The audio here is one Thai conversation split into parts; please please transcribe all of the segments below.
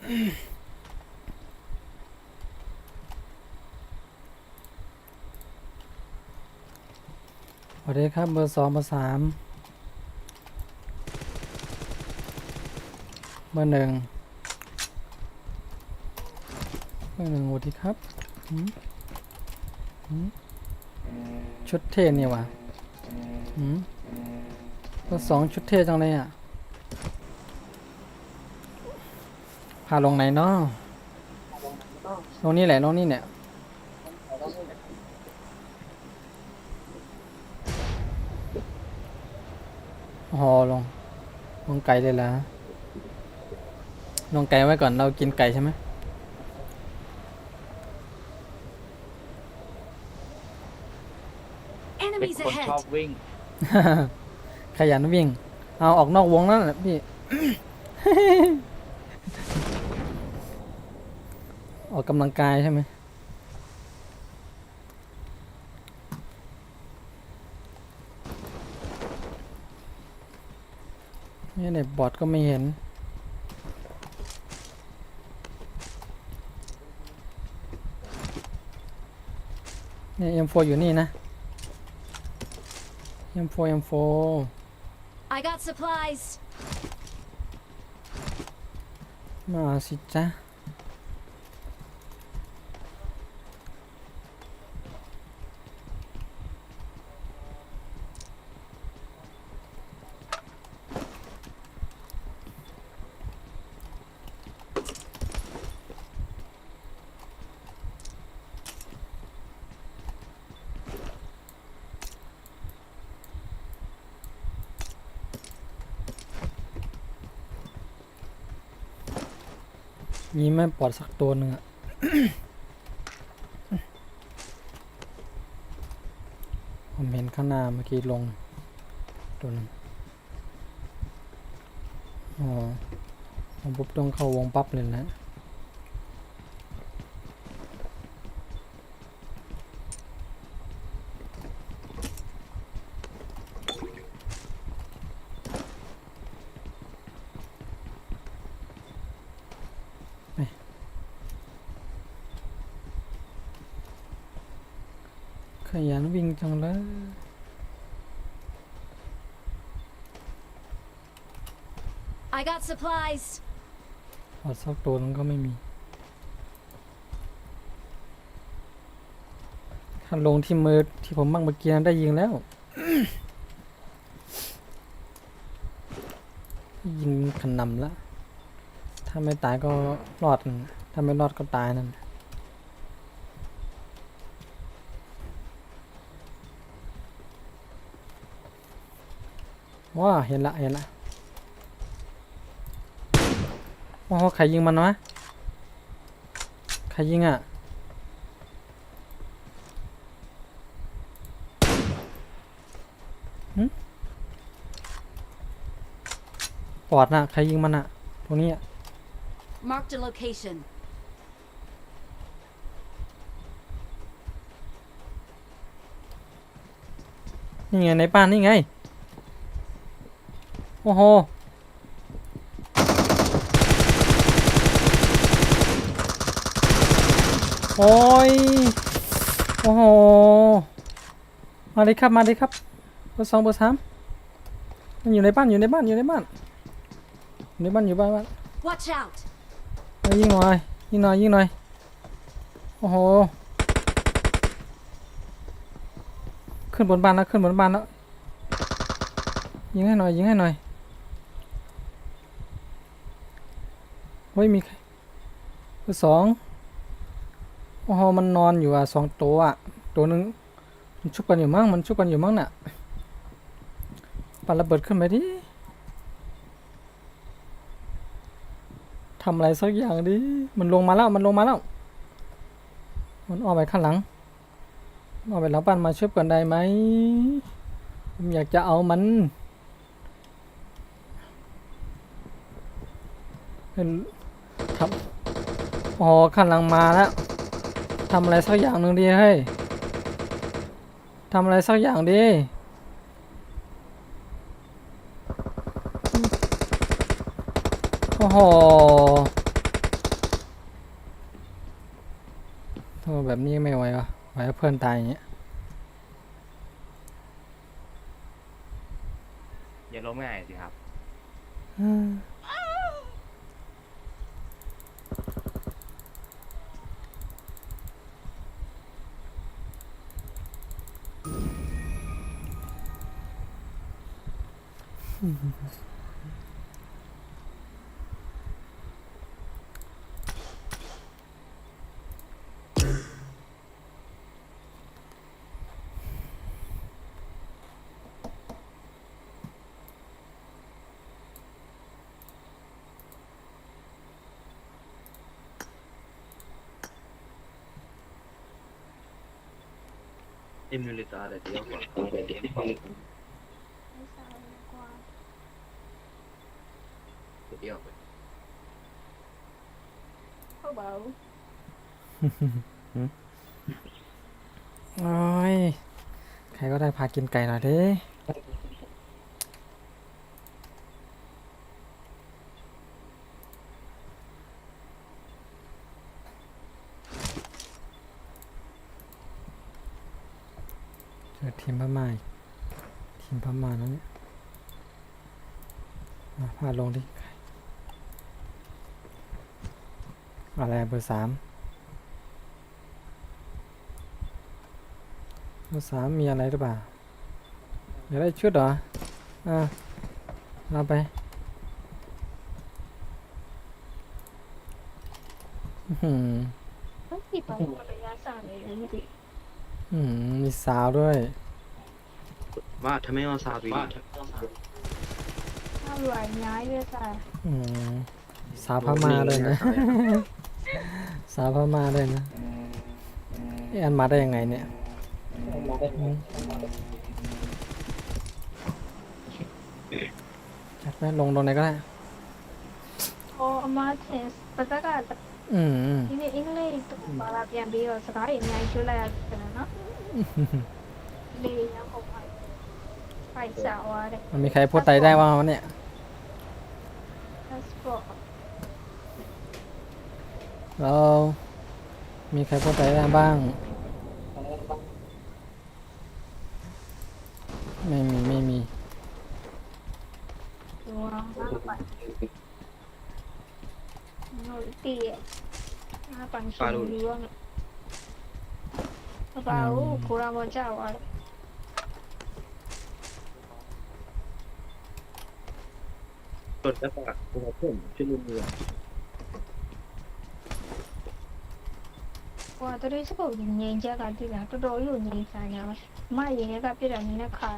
สวัสดีครับเบอร์2เบอร์3เบอร์1สวัสดีครับชุดเท่นี่วะเบอร์2ชุดเท่จังเลยอ่ะพาลงไหนเนาะลงนี่แหละลงนี่เนี่ยอ๋อลงไก่เลยล่ะลงไก่ไว้ก่อนเรากินไก่ใช่ไหม เป็น Enemies คนชอบ ahead! วิ่ง ขยันวิ่งเอาออกนอกวงแล้วนะพี่ ออกกำลังกายใช่ไหมนี่เนี่ยบอทก็ไม่เห็นเนี่ย M4 อยู่นี่นะ M4 I got supplies! มาสิจ๊ะมีไม่ปลอดสักตัวหนึ่งอะ ผมเห็นข้างหน้าเมื่อกี้ลงตัวหนึงอ๋อผมปุ๊บต้องเข้าวงปั๊บเลยนะขยันวิ่งจังเลย I got supplies! ปลอดสักตัวนึงก็ไม่มีถ้าลงที่มือที่ผมมั่งเมื่อกี้ได้ยิงแล้ว ยิงขนำละถ้าไม่ตายก็รอดนะถ้าไม่รอดก็ตายนั่นว้าเห็นละโอ้โหใครยิงมันวะใครยิงอ่ะปอดน่ะใครยิงมันอ่ะตรงนี้อ่ะ Marked a location. นี่ไงในบ้านนี่ไงโอ้โหโอ้ยโอ้โหมาเลยครับเบอร์2เบอร์3มันอยู่ในบ้านอยู่บ้าน Watch out! ยิงหน่อยโอ้โหขึ้นบนบ้านแล้วยิงให้หน่อยเฮ้ยมีใครเบอร์2โอ้โหมันนอนอยู่อ่ะ2ตัวอ่ะตัวนึงมันชุบกันอยู่มั้งน่ะปาระเบิดขึ้นไปดิทำอะไรสักอย่างดิมันลงมาแล้วมันอ้อมไปข้างหลังอ้อมไปหลังบ้านมาช่วยกันได้ไหมผมอยากจะเอามันครับอ๋อข้างหลังมาแล้วทำอะไรสักอย่างหนึ่งดีเฮ้ยทำอะไรสักอย่างดีโอ้โห โทษแบบนี้ไม่ไหววะไหวกับเพื่อนตายอย่างเงี้ย อย่าล้มง่ายสิครับ Emulare di acqua. ไม่ทราบกว่า Di acqua. เขาเบา โอ้ยใครก็ได้พากินไก่หน่อยดิเจอทีมพม่าอีกทีมพม่าแล้วเนี่ยมาพาลงดิอะไรเบอร์ 3เบอร์ 3มีอะไรหรือเปล่าอยากได้ชุดเหรอเอาไปอื้อหือ ต้องติดต่อระยะสั้นเลยนะพี่ มีสาวด้วย Va, te me vas a abrir. ถ้ารวยย้ายด้วยค่ะ อืมสาวพม่าเลยนะ สาวพม่าเลยนะอันมาได้ยังไงเนี่ยอืมจัดไปลงตรงไหนก็ได้ พอมาเทสปัจจุบัน อืม ဒီနေ့အင်္ဂလိပ်ဘာသာပြန်ပြီးတော့စကားတွေအများကြီးကျွတ်လိုက်ရတယ်နော်လေးရအောင်ပါဖိုက်စားသွားတယ် มันมีใครพูดไทยได้บ้างวะเนี่ย passport เรามีใครพูดไทยได้บ้าง ไม่มี ဒီမှာပါနော်တီးအားပန်ရှင်လူရောဘာလို့ကိုရာမကြောက်သွားလဲ Sono stato come te, c'è l'unione. ဟိုကတရေစကုတ်ငင်းချက်ကတည်းကတော်တော်ကြီးကိုငင်းဆိုင်ရမှာမရင်ကပြစ်တာနည်းနည်းခါ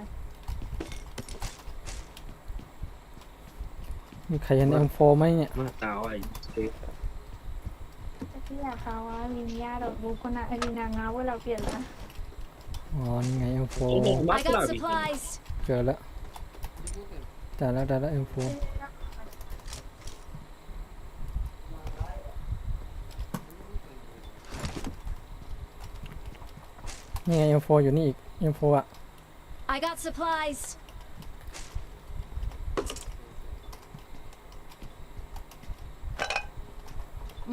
มีใครเห็น M4 ไหมเนี่ย Ma stavo ai. တတိယခါဝါးရင်ရတော့ဘူးခုနအရီနာ9ဝက်လောက်ပြည့်လာ อ๋อนี่ไง M4 I got supplies. เจอแล้วได้แล้ว M4 นี่ไง M4 อยู่นี่อีก M4 อ่ะ I got supplies.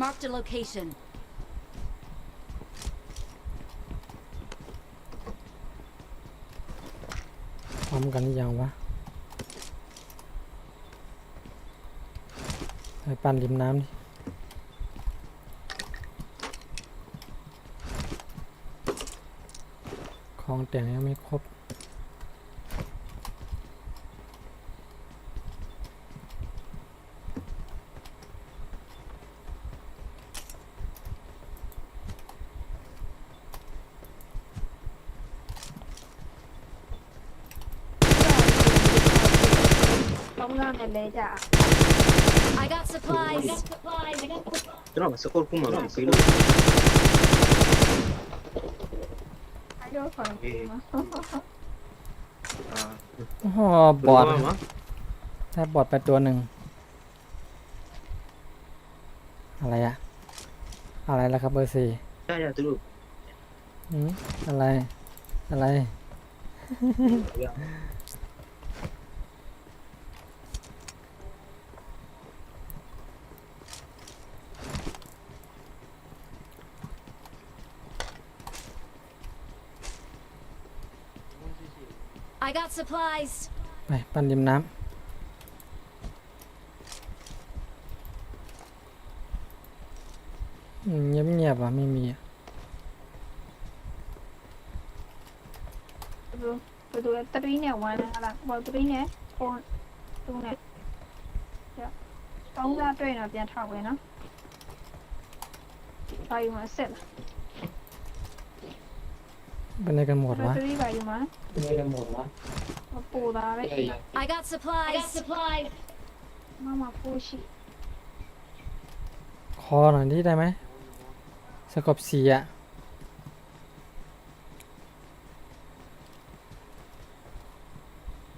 Marked a location. พร้อมกันหรือยังวะไปปั่นริมน้ำดิของแต่งยังไม่ครบတော့ငါနဲ့လဲကြ I got supplies. Però ma se qualcuno non si lo အဲ့တော့ခေါ်တယ် โอ้โหบอด ma? ได้บอดไปตัวหนึ่งอะไรอะอะไรล่ะครับเบอร์ 4 Ya, tu lu. อะไร I got supplies. ไปปั่นริมน้ำเงียบๆว่ะไม่มีอะ บดูตรีเนี่ยวันอะไรบอกตรีเนี่ยคนตรงเนี่ยต้องการด้วยนะเปลี่ยนทางเลยนะไปมาเสร็จ เป็นในกันหมดวะ ตรีไปอยู่มั้ย เป็นไงกันหมดวะ มาปูดาเลย I got supplies. I got supplies. มาปูชิ คอหน่อยนี่ได้ไหมสกอบสีอะ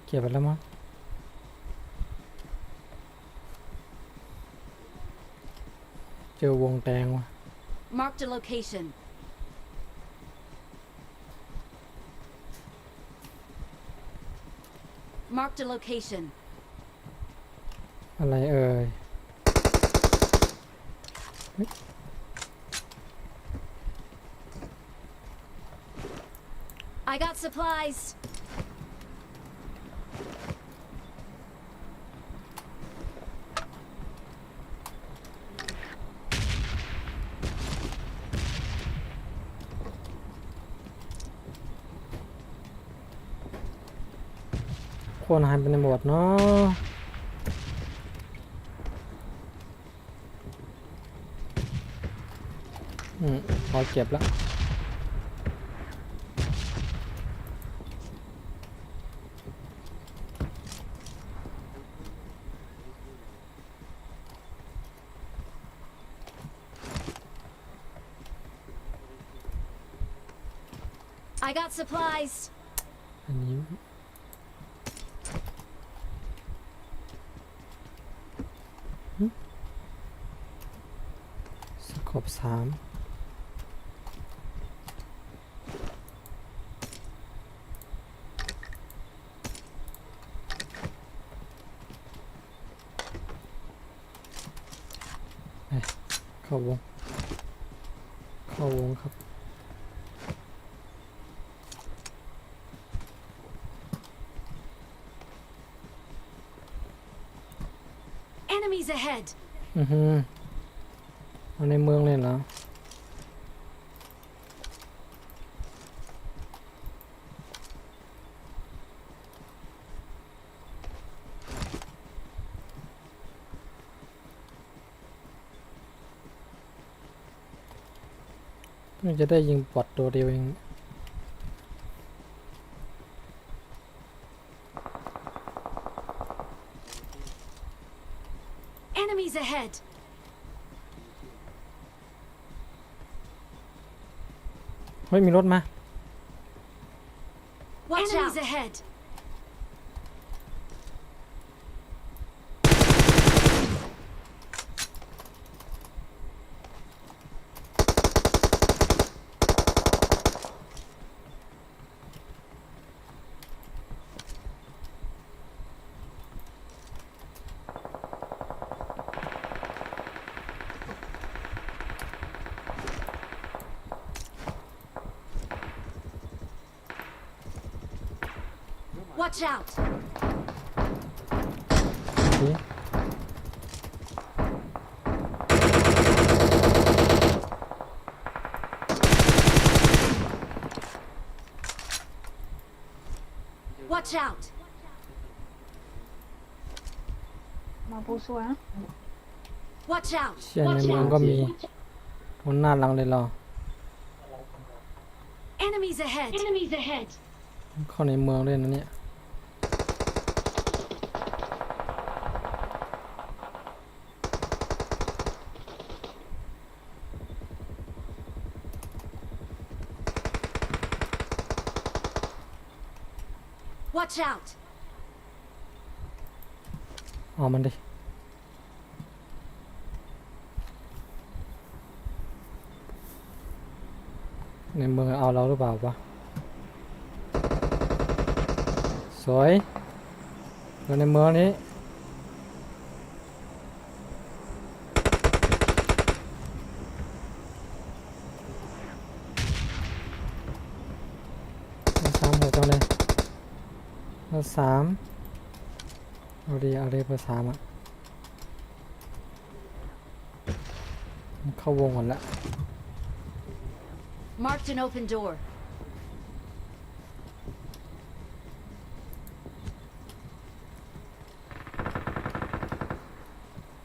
เก็บไปแล้วมั้งเจอวงแดงว่ะ Marked a location. Marked a location. อะไรเอ่ย I got supplies. คนหายไปในหมดเนาะพอเก็บแล้ว I got supplies. อันนี้สกอบ3ไปเข้าวงครับ Enemies ahead. เอาในเมืองเลยเหรอเพิ่งจะได้ยิงปอดตัวเดียวเอง Enemies ahead. เฮ้ยมีรถมา Watch Enemies ahead. Watch out. นี่ Watch out. มาปูสวยนะ Watch out. เชี่ยในเมืองก็มีคนหน้าหลังเลยเหรอ Enemies ahead. Enemies ahead. เข้าในเมืองเลยนะเนี่ย Watch out. เอามันดิในเมืองเอาเราหรือเปล่าวะสวยอยู่ในเมืองนี้36มาเลย อร์สามเอาดีเอาเลยเบอร์สามอะมันเข้าวงหมดละ Marked an open door.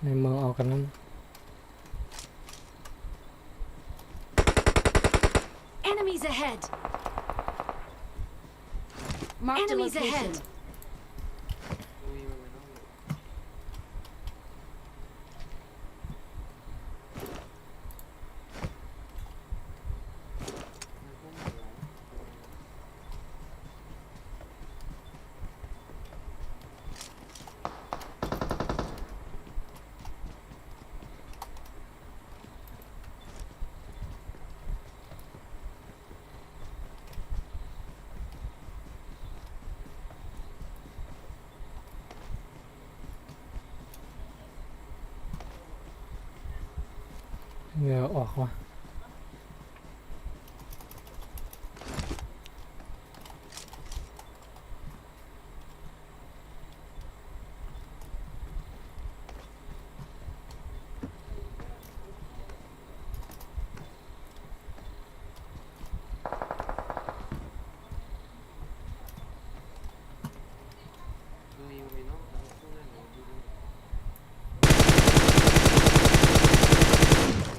ในเมืองเอากันนั้น Enemies ahead. Marked Enemies a location. Ahead. เหงื่อออกว่ะ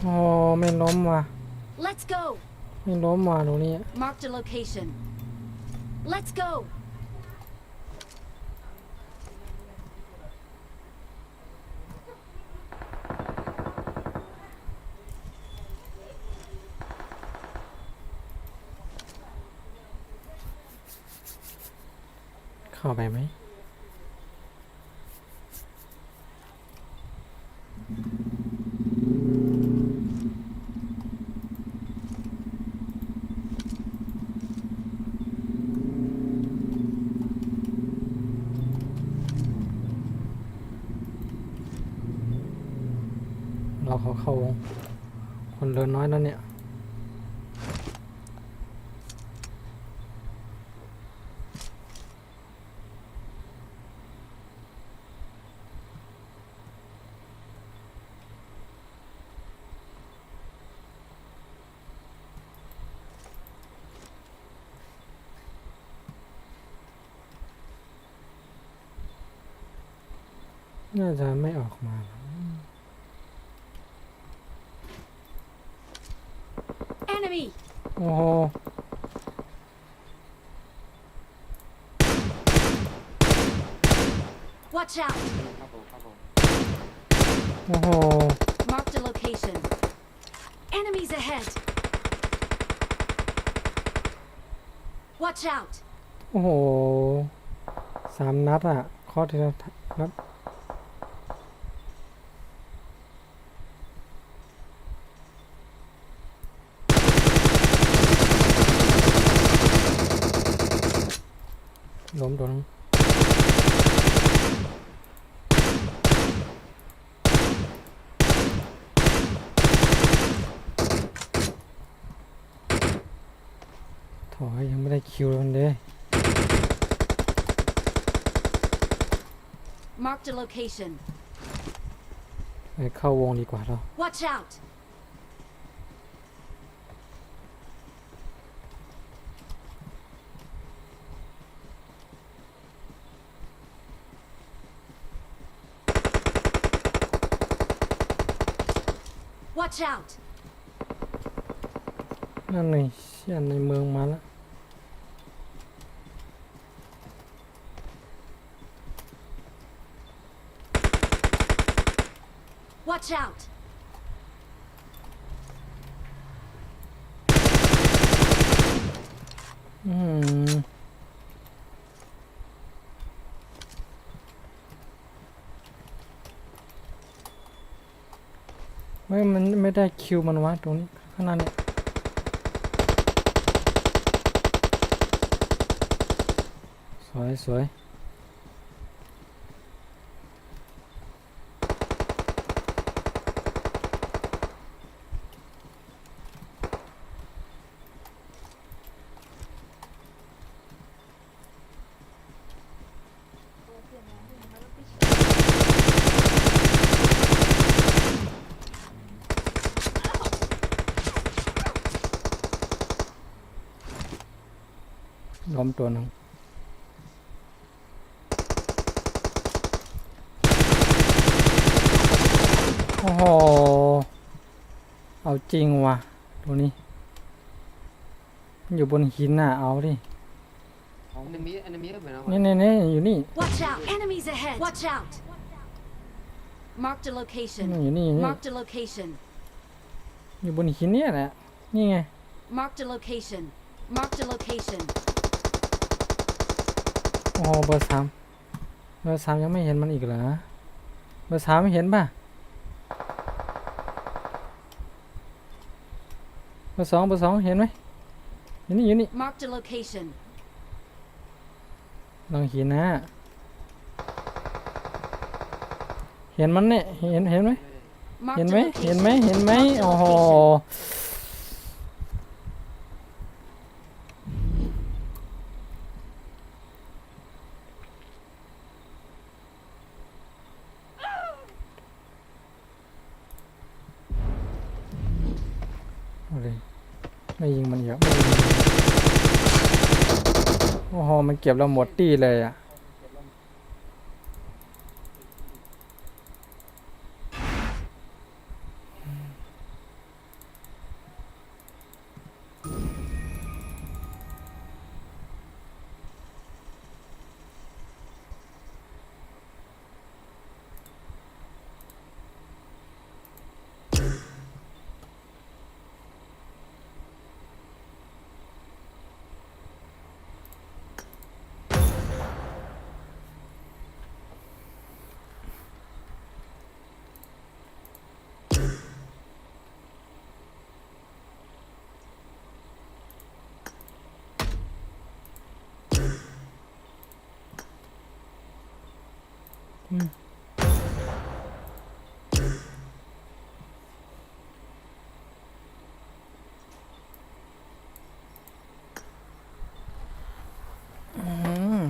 โอ้ไม่ล้มว่ะ Let's go. ไม่ล้มว่ะตรงนี้ Marked a location. Let's go. เข้าไปไหมเราเข้าวงคนเดินน้อยแล้วเนี่ย น่าจะไม่ออกมา Enemy. โอ้โห Watch out. โอ้โห Marked a location. Enemies ahead. Watch out. โอ้โห3 นัดอ่ะข้อทีละนัดล้มตัวนึงถอยยังไม่ได้คิวมันเลย Marked a location. ไปเข้าวงดีกว่าเรา Watch out. Watch out. นั่นไงเชี่ยในเมืองมาแล้ว Watch out. อืมมันไม่ได้คิวมันวะตรงนี้ข้างหน้าเนี่ยสวย ผมตัวหนึงโอ้โหเอาจริงว่ะตัวนี้มันอยู่บนหินน่ะเอาดิ enemy bên nào นี่อยู่นี่ Watch out! Enemies ahead! Watch out! Marked a location. อยู่นี่ Marked a location. อยู่บนหินเนี่ยแหละนี่ไง Marked a location. Marked a location. โอ้โหเบอร์สามยังไม่เห็นมันอีกเหรอเบอร์สามไม่เห็นป่ะเบอร์สองเห็นไหมอยู่นี่ Marked a location. ลองหินนะเห็นมันเนี่ยเห็นไหม Marked เห็น a ไหม location. โอ้โหเอาเลยไม่ยิงมันเยอะโอ้โหมันเก็บเราหมดตี้เลยอ่ะ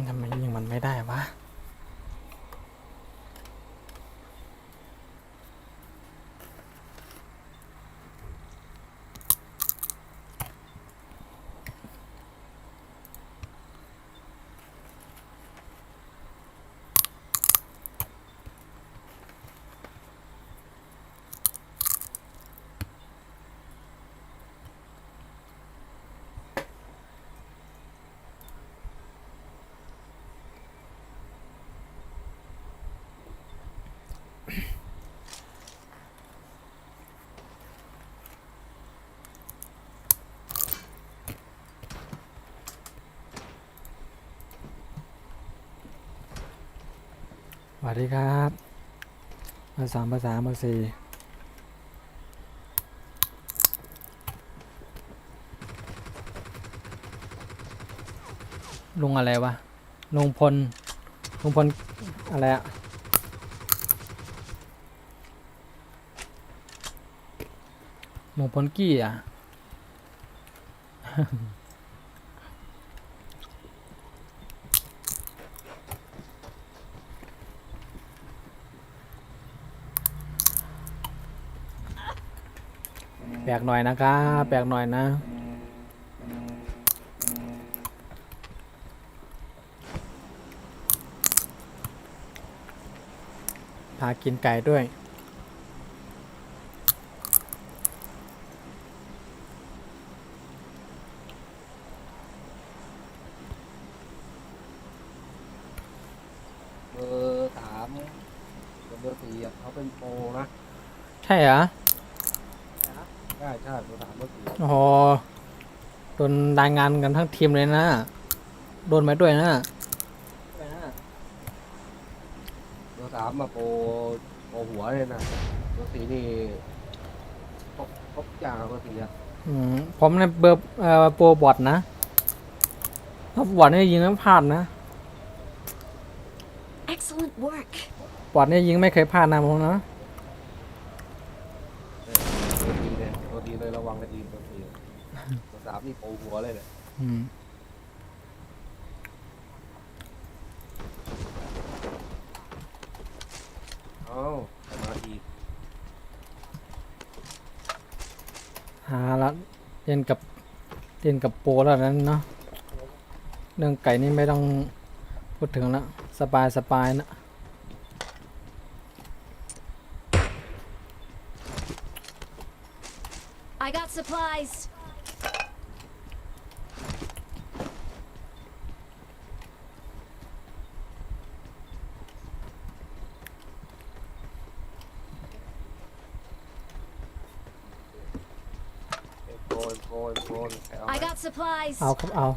ทำไมยิงมันไม่ได้วะสวัสดีครับเบอร์สามเบอร์สี่ลุงอะไรวะลุงพลอะไรอะลุงพลกี้อะ แปลกหน่อยนะครับแปลกหน่อยนะพากินไก่ด้วยเบอร์สามกับเบอร์สี่อ่ะเขาเป็นโปรนะ ใช่เหรอ ใช่เบอร์สามเบอร์สี่ โอ้โหโดนรายงานกันทั้งทีมเลยนะโดนมาด้วยนะ เบอร์สามมาโปรหัวเลยนะเบอร์สี่นี่ครบอย่างเบอร์สี่อ่ะ ผมในเบอร์โปรบอทนะถ้าบอทเนี่ยยิงไม่พลาดนะ Excellent work. บอทเนี่ยยิงไม่เคยพลาดนะผมนะ ตัวดีเลยระวังกันดีเบอร์สี่เบอร์สามนี่โปรหัวเลยเนี่ย เอ้ามาอีก หาละเล่นกับโปรแล้วนั้นเนาะ รื่องไก่นี่ไม่ต้องพูดถึงแล้วสบายสบายนะ I got supplies. โกนเอา I got supplies. เอาครับเอา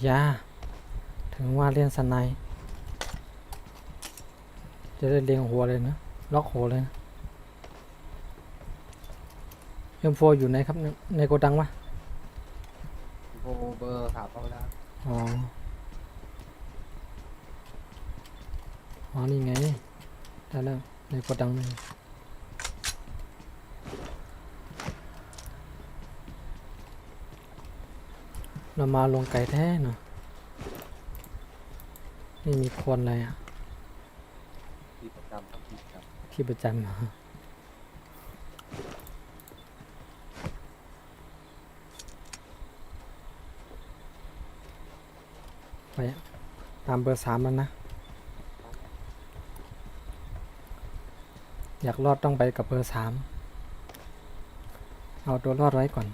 อย่าถึงว่าเรียนสไนป์จะได้เลียงหัวเลยนะล็อกหัวเลยนะM4 อยู่ไหนครับในโกดังวะ โบเบอร์ถามเขาแล้ว อ๋อ อ๋อ นี่ไง ได้แล้ว ในโกดังนี่เรามาลงไก่แท้เนาะนี่มีคนอะไรอ่ะ ที่ประจำครับที่ประจำ ที่ประจำเหรอไปอะตามเบอร์3แล้วนะ อยากรอดต้องไปกับเบอร์3เอาตัวรอดไว้ก่อน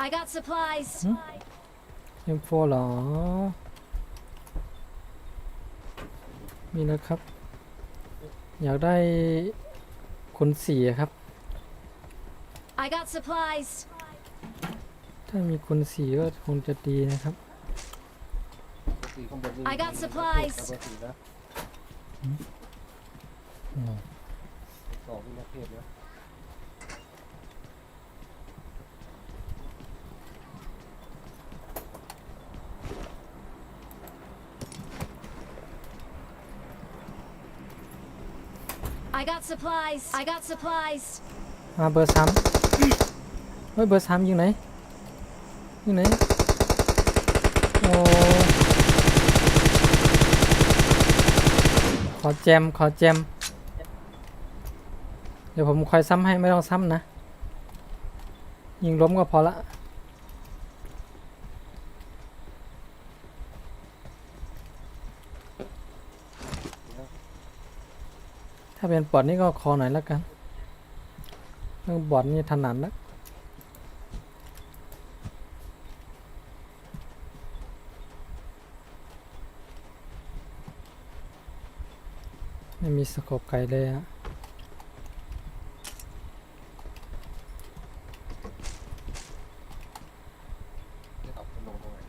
I got supplies. M4 เหรอ มีนะครับ อยากได้คน4อะครับ I got supplies. ถ้ามีคน4ก็คงจะดีนะครับ เบอร์สี่ข้างบนนี่ I got supplies เบอร์สี่นะ อ๋อ สองนี่นักเทศนะ I got supplies. I got supplies. มาเบอร์3เฮ้ยเบอร์3อยู่ไหนอยู่ไหน โอ้ ขอแจม ขอแจม เดี๋ยวผมคอยซ้ำให้ไม่ต้องซ้ำนะ ยิงล้มก็พอละ ถ้าเป็นบอดนี่ก็คอหน่อยแล้วกันเรื่องบอดนี่ถนัดแล้วไม่มีสโคปไกลเลยอะ จะตอบลงตรงไหน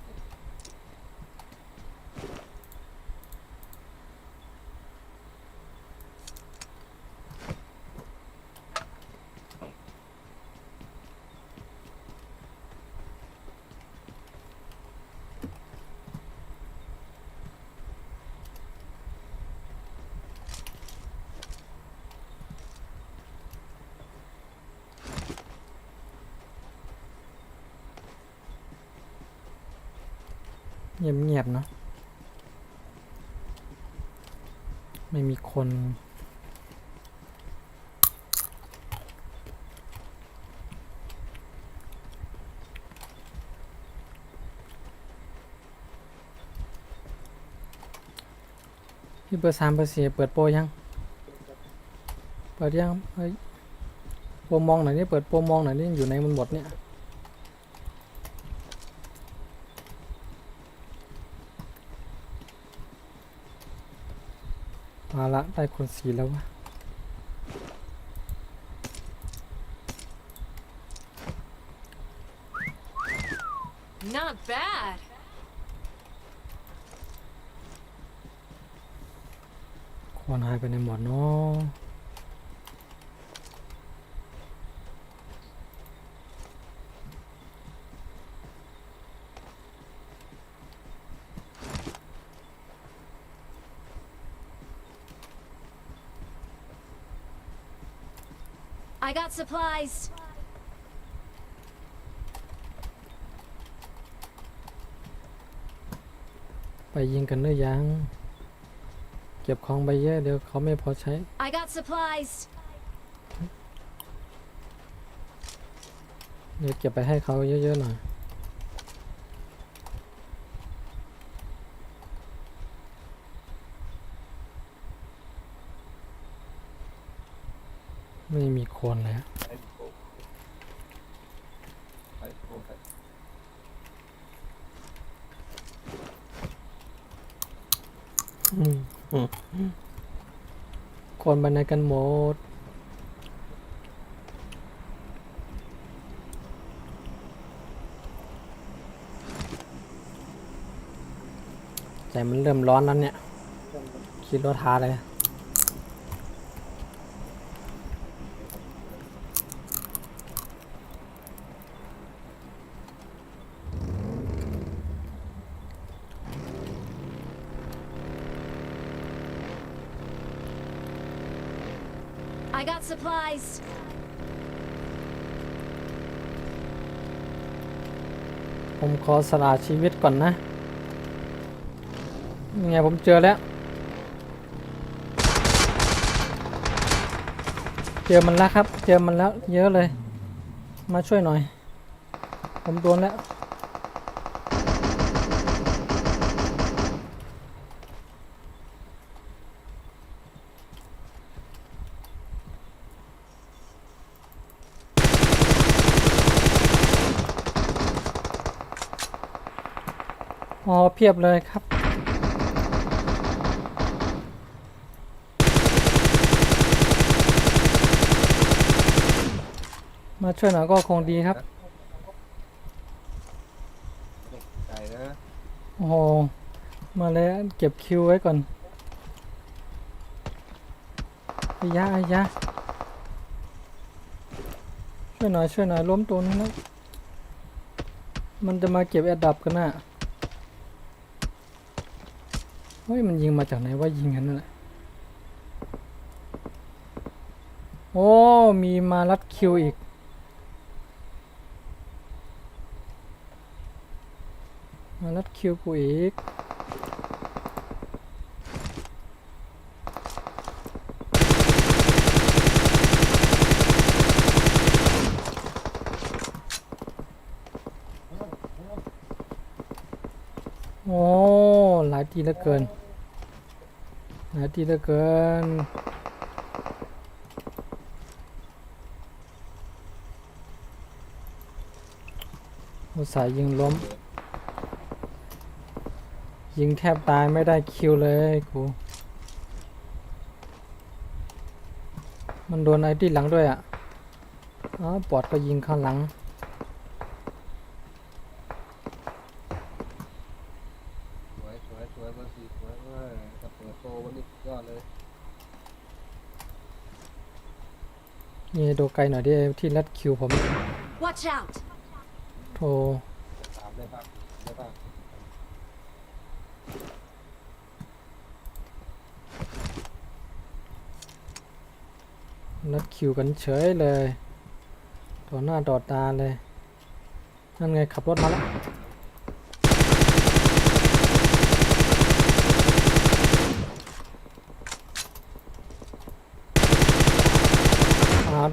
เงียบๆเนาะไม่มีคนพี่เบอร์3เบอร์4เปิดโปรยัง เปิดยังเฮ้ยโปรมองหน่อยนี่เปิดโปรมองหน่อยนี่อยู่ในมันหมดเนี่ย มาละได้คนสีแล้ววะ Not bad. คนหายไปในหมดเนาะ I got supplies. ไปยิงกันหรือยังเก็บของไปเยอะเดี๋ยวเขาไม่พอใช้ I got supplies. เดี๋ยวเก็บไปให้เขาเยอะๆหน่อยไม่มีคนเลย ไปโกงไปโกงไป คนไปไหนกันหมดใจมันเริ่มร้อนแล้วเนี่ยคิดรถทาเลย I got supplies. ผมขอสละชีวิตก่อนนะยังไงผมเจอแล้ว เจอมันแล้วครับ เจอมันแล้วเยอะเลย มาช่วยหน่อย ผมโดนแล้ว อ๋อเพียบเลยครับ มาช่วยหน่อยก็คงดีครับ ใจนะ โอ้โห มาเลยเก็บคิวไว้ก่อนอายะอายะช่วยหน่อยล้มตัวนี้แล้วมันจะมาเก็บแอดดับกันน่ะเฮ้ยมันยิงมาจากไหนว่ายิงกันนั่นแหละโอ้มีมารัดคิวอีกมารัดคิวกูอีกโอ้หลายทีเหลือเกินหลายทีเหลือเกินอุตส่าห์ยิงล้มยิงแทบตายไม่ได้คิวเลยกูมันโดนไอ้ที่หลังด้วยอ่ะอ๋อปอดก็ยิงข้างหลัง สวยเบอร์สี่สวยมากกับเปิดโตวันนี้ยอดเลย นี่ดูไกลหน่อยดิที่รัดคิวผม Watch out. โทร ตามได้ปะได้ปะ รัดคิวกันเฉยเลยต่อหน้าต่อตาเลยนั่นไงขับรถมาแล้ว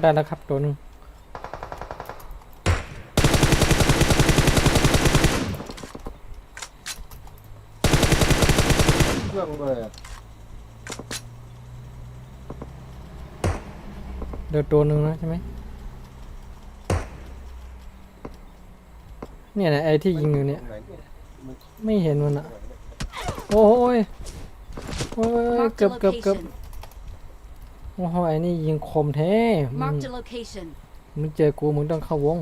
ได้แล้วครับตัวหนึง เครื่องเลยอะ เดี๋ยวตัวหนึ่งนะใช่ไหมเนี่ยนะไอ้ที่ยิงอยู่เนี่ย ตรงไหนเนี่ย ไม่เห็นมันอ่ะ ตรงไหนเนี่ย โอ้ย โอ้ย Marked เกื a อบเกือบเกือบ location. โอ้โหไอ้นี่ยิงคมแท้มึง Marked a location. มึงเจอกูมึงต้องเข้าวง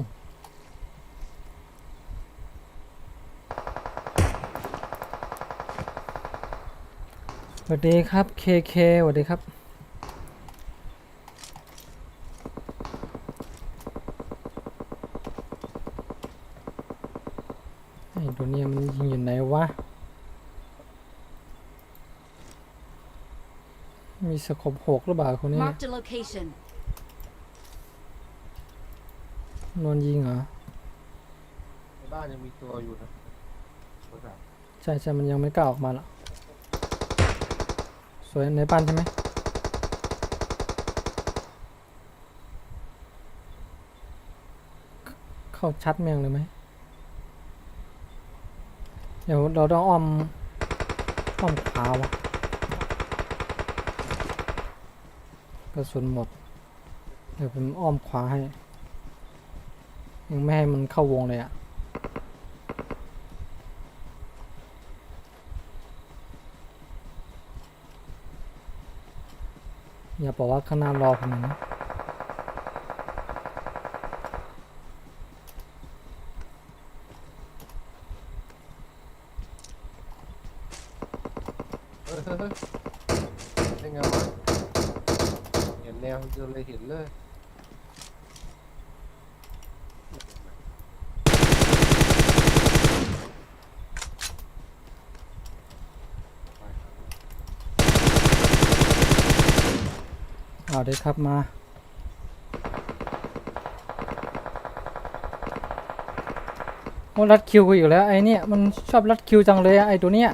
สวัสดีครับเคเคสวัสดีครับไอ้ตัวเนี้ยมันยิงอยู่ไหนวะมีสกปหกหรือเปล่าคนนี้ Marked a location. นอนยิงเหรอ ในบ้านยังมีตัวอยู่นะเบอร์สาม ใช่ใช่มันยังไม่กล้าออกมาหรอกสวยในบ้านใช่ไหมเข้าชัดแมงเลยไหมเดี๋ยวเราต้องอ้อมขวาวะกระสุนหมดเดี๋ยวผมอ้อมขวาให้ยังไม่ให้มันเข้าวงเลยอะอย่าบอกว่าข้างหน้ารอผมนะ เฮ้ยได้ไงวะเห็นแนวเดียวเลยเห็นเลยเอาได้ครับมาโอ้รัดคิวกูอยู่แล้วไอ้เนี่ยมันชอบรัดคิวจังเลยอะไอ้ตัวเนี้ย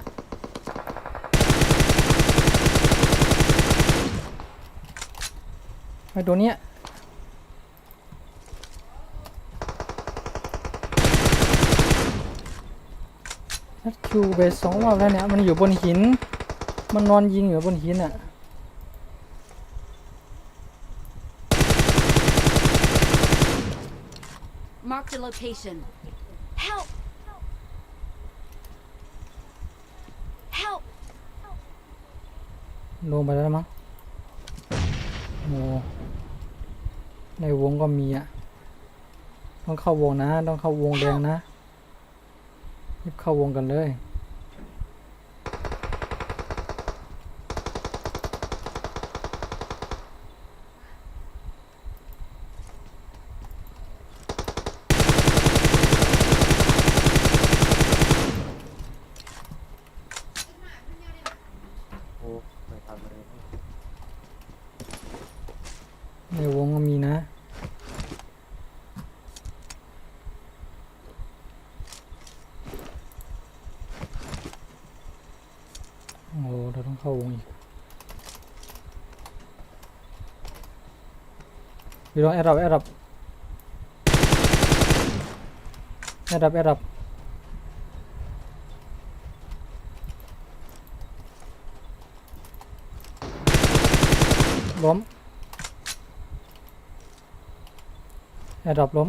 ไอ้ตัวเนี้ยรัดคิวเบส2 รอบแล้วเนี่ยมันอยู่บนหินมันนอนยิงอยู่บนหินอะ Marked a location. Help! Help! ลงไปแล้วมั้งโอ้ในวงก็มีอ่ะต้องเข้าวงนะต้องเข้าวงแดงนะรีบเข้าวงกันเลยโอ้ไม่ทันเลย ในวงก็มีนะโอ้เราต้องเข้าวงอีกพี่ลองแอร์ดับล้มแอร์ดับล้ม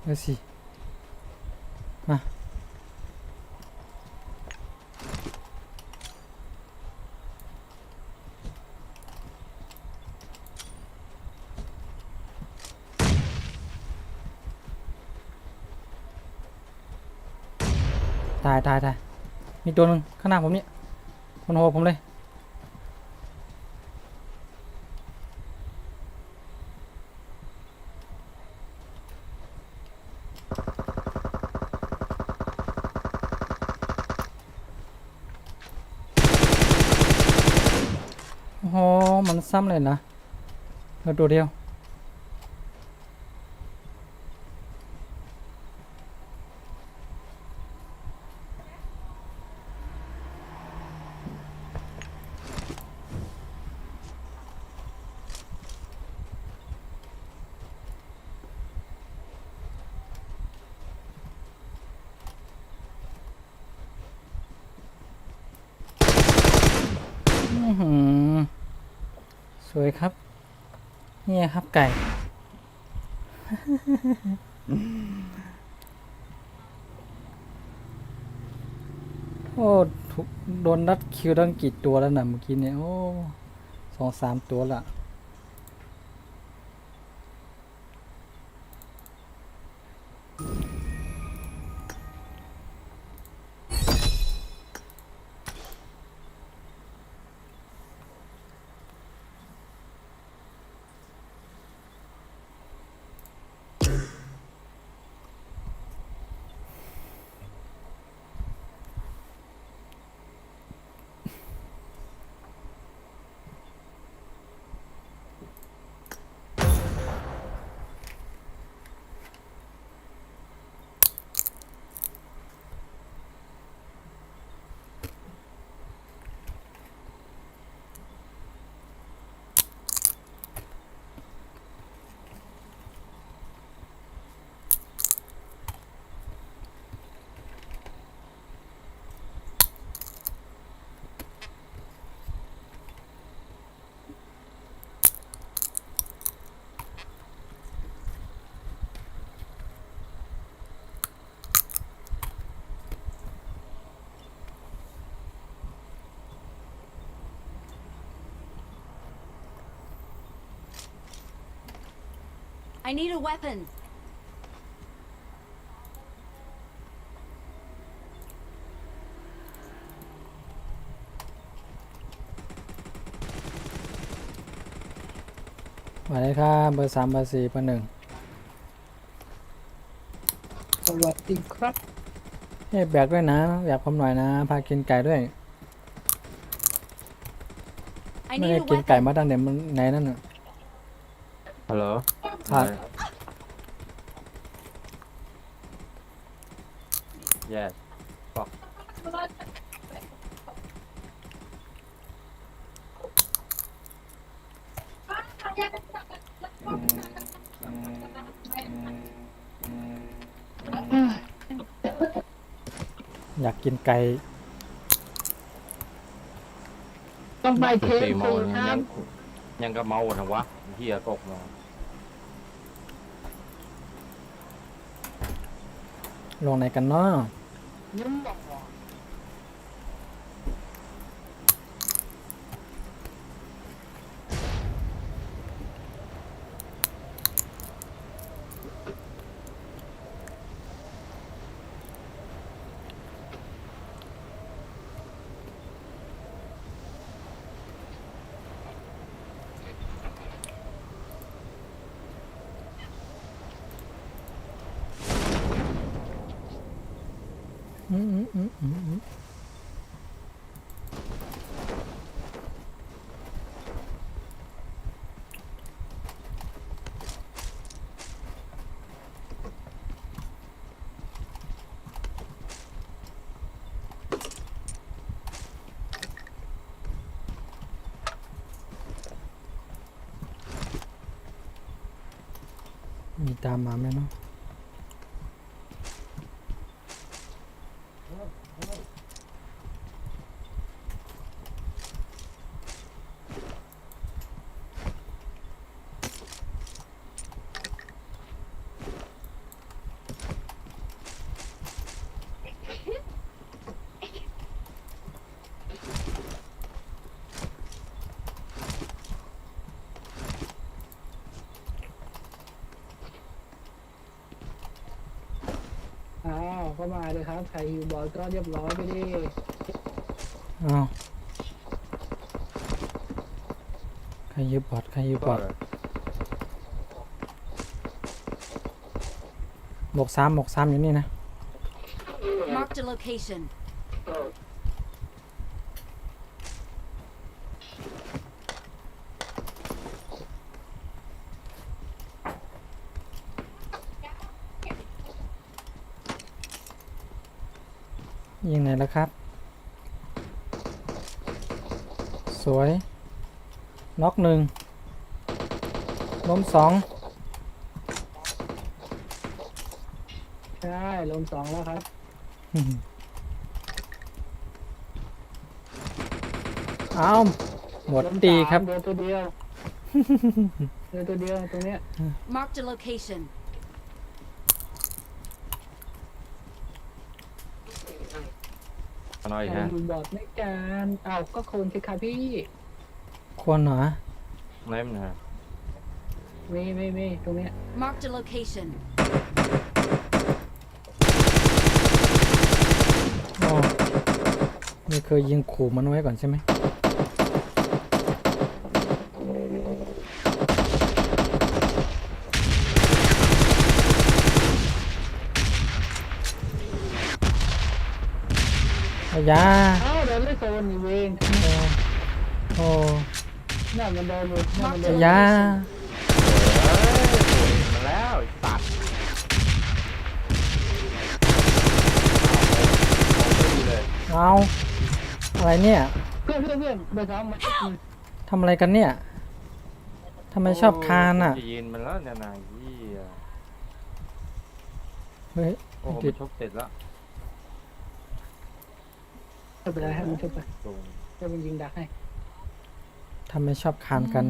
เออสิมาตายมีตัวหนึ่งข้างหน้าผมเนี่ยบนหัวผมเลยโอ้โหมันซ้ำเลยนะเหลือตัวเดียวสวยครับนี่ครับไก่ โอ้ถูกโดนนัดคิวตั้งกี่ตัวแล้วนะเมื่อกี้เนี่ยโอ้2-3 ตัวละ I need a weapon. มาเลยครับเบอร์ 3 เบอร์ 4 เบอร์ 1 สวัสดีครับ เฮ้ยแบกด้วยนะแบกผมหน่อยนะ พากินไก่ด้วย I ไม่ need ได้ a กินไก่ weapon. มาตั้งแต่มันไหนนั่นน่ะ ฮัลโหล ครับ yes อยากกินไก่ ต้องไปเท ตี ส เมา ฟู เลย ทา ยั ม งยังก็เมาทั้งวะเฮียตกมา ลงไหนกันเนาะ ยุ่งบอก อืมอืมอืมอืมอืมมีตามมาไหมเนาะอ้าวเข้ามาเลยครับไทยฮิวบอลก็เรียบร้อยไปดิ อ้าวใครยืบบอดใครยืบบอดบวก 3 บวก 3 อยู่นี่นะ Marked a location. ยิงไหนแล้วครับ สวย น็อก1 ล้ม 2 ใช่ลง2แล้วครับ อ้าวหมดตีครับ โดนตัวเดียว เหลือตัวเดียวตรงเนี้ย Marked a location. เอาหน่อย ใคร ฮะ ดูบอดไม่การเอ้าก็คนสิครับพี่ ควรเหรอ ไหนมันฮะ ไม่ตรงเนี้ย Marked a location. อ๋อนี่เคยยิงขู่มันไว้ก่อนใช่ไหมอายา เอ้าโดนเลยโซนอีเวน โอ้ น่ามันโดนเลยน่ามันโด อาน ยา มาแล้วไอ้สัตว์เลย เอาอะไรเนี่ย เพื่อนเบอร์สองมา ทำอะไรกันเนี่ยทำไมชอบคานอ่ะ จะยินมันแล้วเนี่ยนายยี่ เฮ้ย โอ้โห ติ มั ด นชกเสร็จแล้ว ไม่เป็นไรให้มันชุบไป ตรง ให้มันยิงดักให้ ทำไมชอบคานกัน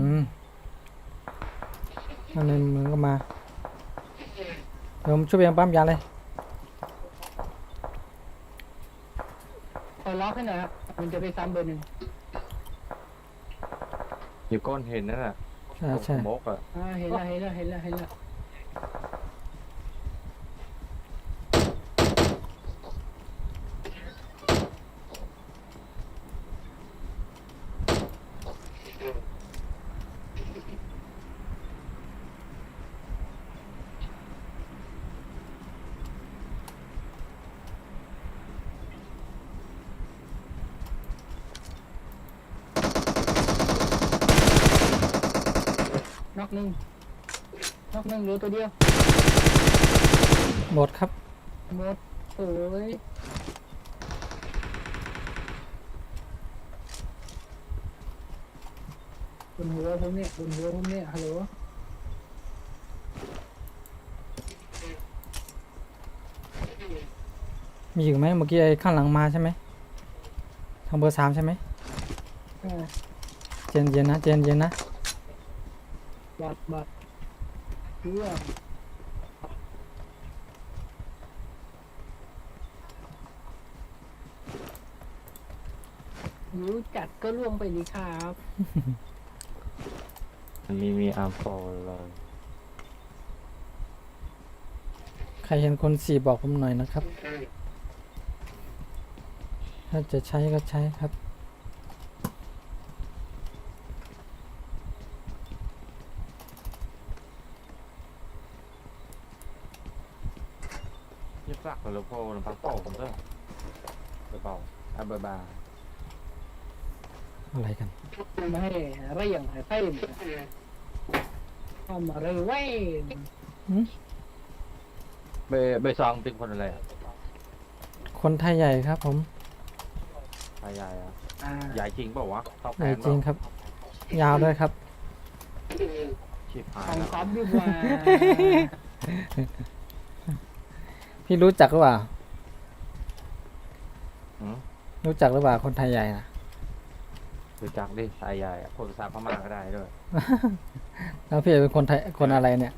อันนี้มึงก็มาเดี๋ยวผมช่วยยังปั๊มยาเลย ขอล็อกให้หน่อยครับมันจะไปซ้ำเบอร์หนึ่ง อยู่ก้อนเห็นนั่นน่ะ ใช่ใช่ มกอ่ะ เห็นแล้วน็อกหนึ่งเหลือตัวเดียว หมดครับ หมดโอ้ยบนหัวผมเนี่ยฮัลโหล มีอีกไหมเมื่อกี้ไอ้ข้างหลังมาใช่ไหมทางเบอร์สามใช่ไหม อ่า เจนเย็นนะเจนเย็นนะ บัตรเพื่อรู้จัดก็ล่วงไปดีครับ มันมีอาร์มโฟเลย ใครเห็นคนสี่บอกผมหน่อยนะครับ ถ้าจะใช้ก็ใช้ครับ ยิบซักเลยโพลพักโป้ผมเด้อเบาๆเบา อะไรกัน ไม่ให้เรียงให้เต้นทำอะไรไว้ ๆเบซองเป็นคนอะไรอ่ะ คนไทยใหญ่ครับผม ชายใหญ่อ่ะ อ่า ใหญ่จริงเปล่าวะเข้าแพ ใหญ่ ง จริงครับ ยาวด้วยครับ ชิบหาย ของ แล้ว คอมดีกว่า พี่รู้จักหรือเปล่า หืม รู้จักหรือเปล่าคนไทยใหญ่นะ รู้จักดิชายใหญ่อะพูดภาษาพม่าก็ได้ด้วย แล้วพี่เป็นคนไทยคนอะไรเนี่ย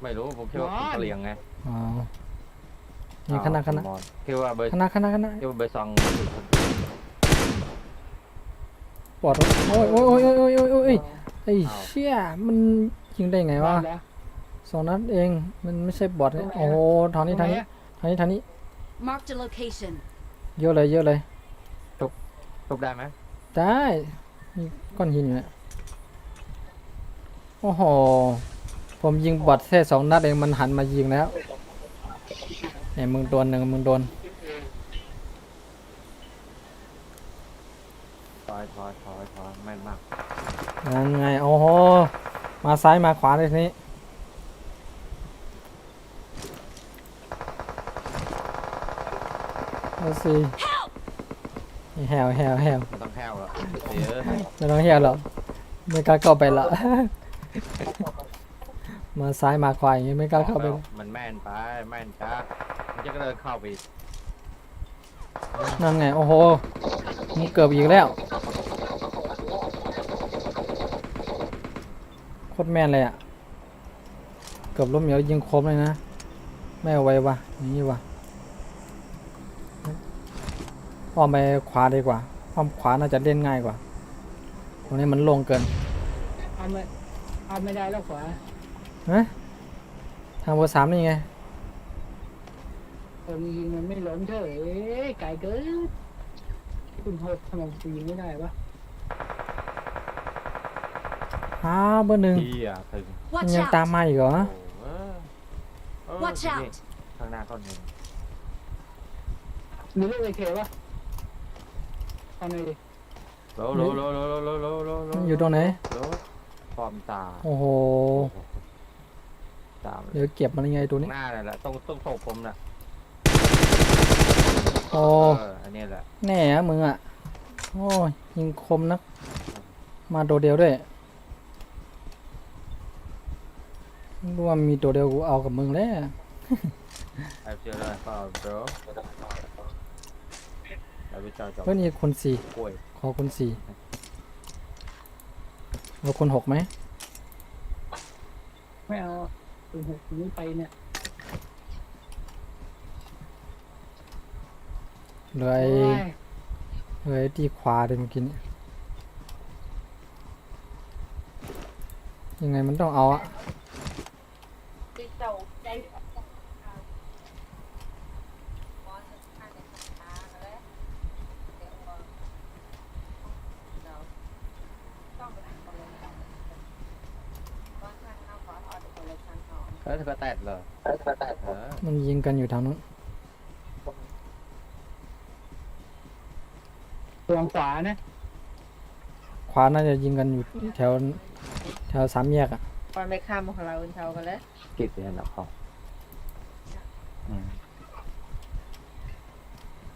ไม่รู้ผมคิดว่าคนกะเหรี่ยงไง อ๋อนี่คณะ มอญคิดว่าเบอร์ คิดว่าเบอร์ซองเป็นคน ปอดโอ้ยโอ้ยโอ้ยโอ้ยโอ้ยโอ้ยไอ้เชี่ยมันยิงได้ไงวะ แล้ว 2 นัดเองมันไม่ใช่บอทเนี่ยโอ้โหทางนี้ทางนี้ Marked a location. เยอะเลย ทุบได้ไหม ได้มีก้อนหินอยู่เนี่ยโอ้โหผมยิงบอทแค่2 นัดเองมันหันมายิงแล้วเนี่ยมึงโดนหนึ่งมึงโดน ถอยแม่นมาก ยังไงโอ้โหมาซ้ายมาขวาเลยทีนี้เอาสิแฮว ไม่ต้องแห้วแล้วเดี๋ยว ไม่ต้องแฮวหรอกไม่กล้าเข้าไปละ มาซ้ายมาขวาอย่างงี้ไม่กล้าเข้าไปเลย มันแม่นจ้ามันจะเดินเข้าไป นั่นไงโอ้โหมึงเกือบอีกแล้ว ตรแม่นเลยอ่ะเกือบล้มเหมียวยิงคมเลยนะไม่เอาไว้วะอย่างนี้วะอ้อมไปขวาดีกว่าอ้อมขวาน่าจะเล่นง่ายกว่าตรงนี้มันโล่งเกิน เอาไม่ได้แล้วขวา ฮะทางเบอร์สามนี่ไง คนยิงมันไม่ล้มเฉยไกลเกินคุณโหดทำไมกูยิงไม่ได้วะ อ้าวเบอร์หนึ่ง เฮียถึง มัน Watch ยังตาม out! มาอีกเหรอ โอ้ Watch นี่ out! ข้างหน้าก้อนหนึ่ง มีลูกไอเควะเอาหน่อยดิ โลโลโลโลโลโลโลโลโล มันอยู่ตรงไหน โลฟอร์มตา โอ้โห ตาม เดี๋ยวเก็บมันยังไงตัวนี้ หน้านั่นแหละต้องโศกผมน่ะ โอ้ อันนี้แหละ แน่อะมึงอ่ะ โอ้ยยิงคมนัก มาตัวเดียวด้วยรู้ว่ามีตัวเดียวกูเอากับมึงแล้ว ไอ้เจ้าเลยก็เบรไอ้พี่เจ้าจบ เฮ้ยนี่คนสี่ กล้วย ขอคนสี่เราคนหกไหม ไม่เอาคุณหกนี้ไปเนี่ย เหลือไอ้ โอ้ย เหลือไอ้ที่ขวาเดี๋ยวเมื่อกี้นี้ยังไงมันต้องเอาอะเฮ้ยก็แตกเลย มันยิงกันอยู่ทางนู้น ตัวขวานะ ขวาน่าจะยิงกันอยู่แถวสามแยกอะ ตอนไปข้ามของเราเท่ากันแล้ว กิดเรียนแล้วเขา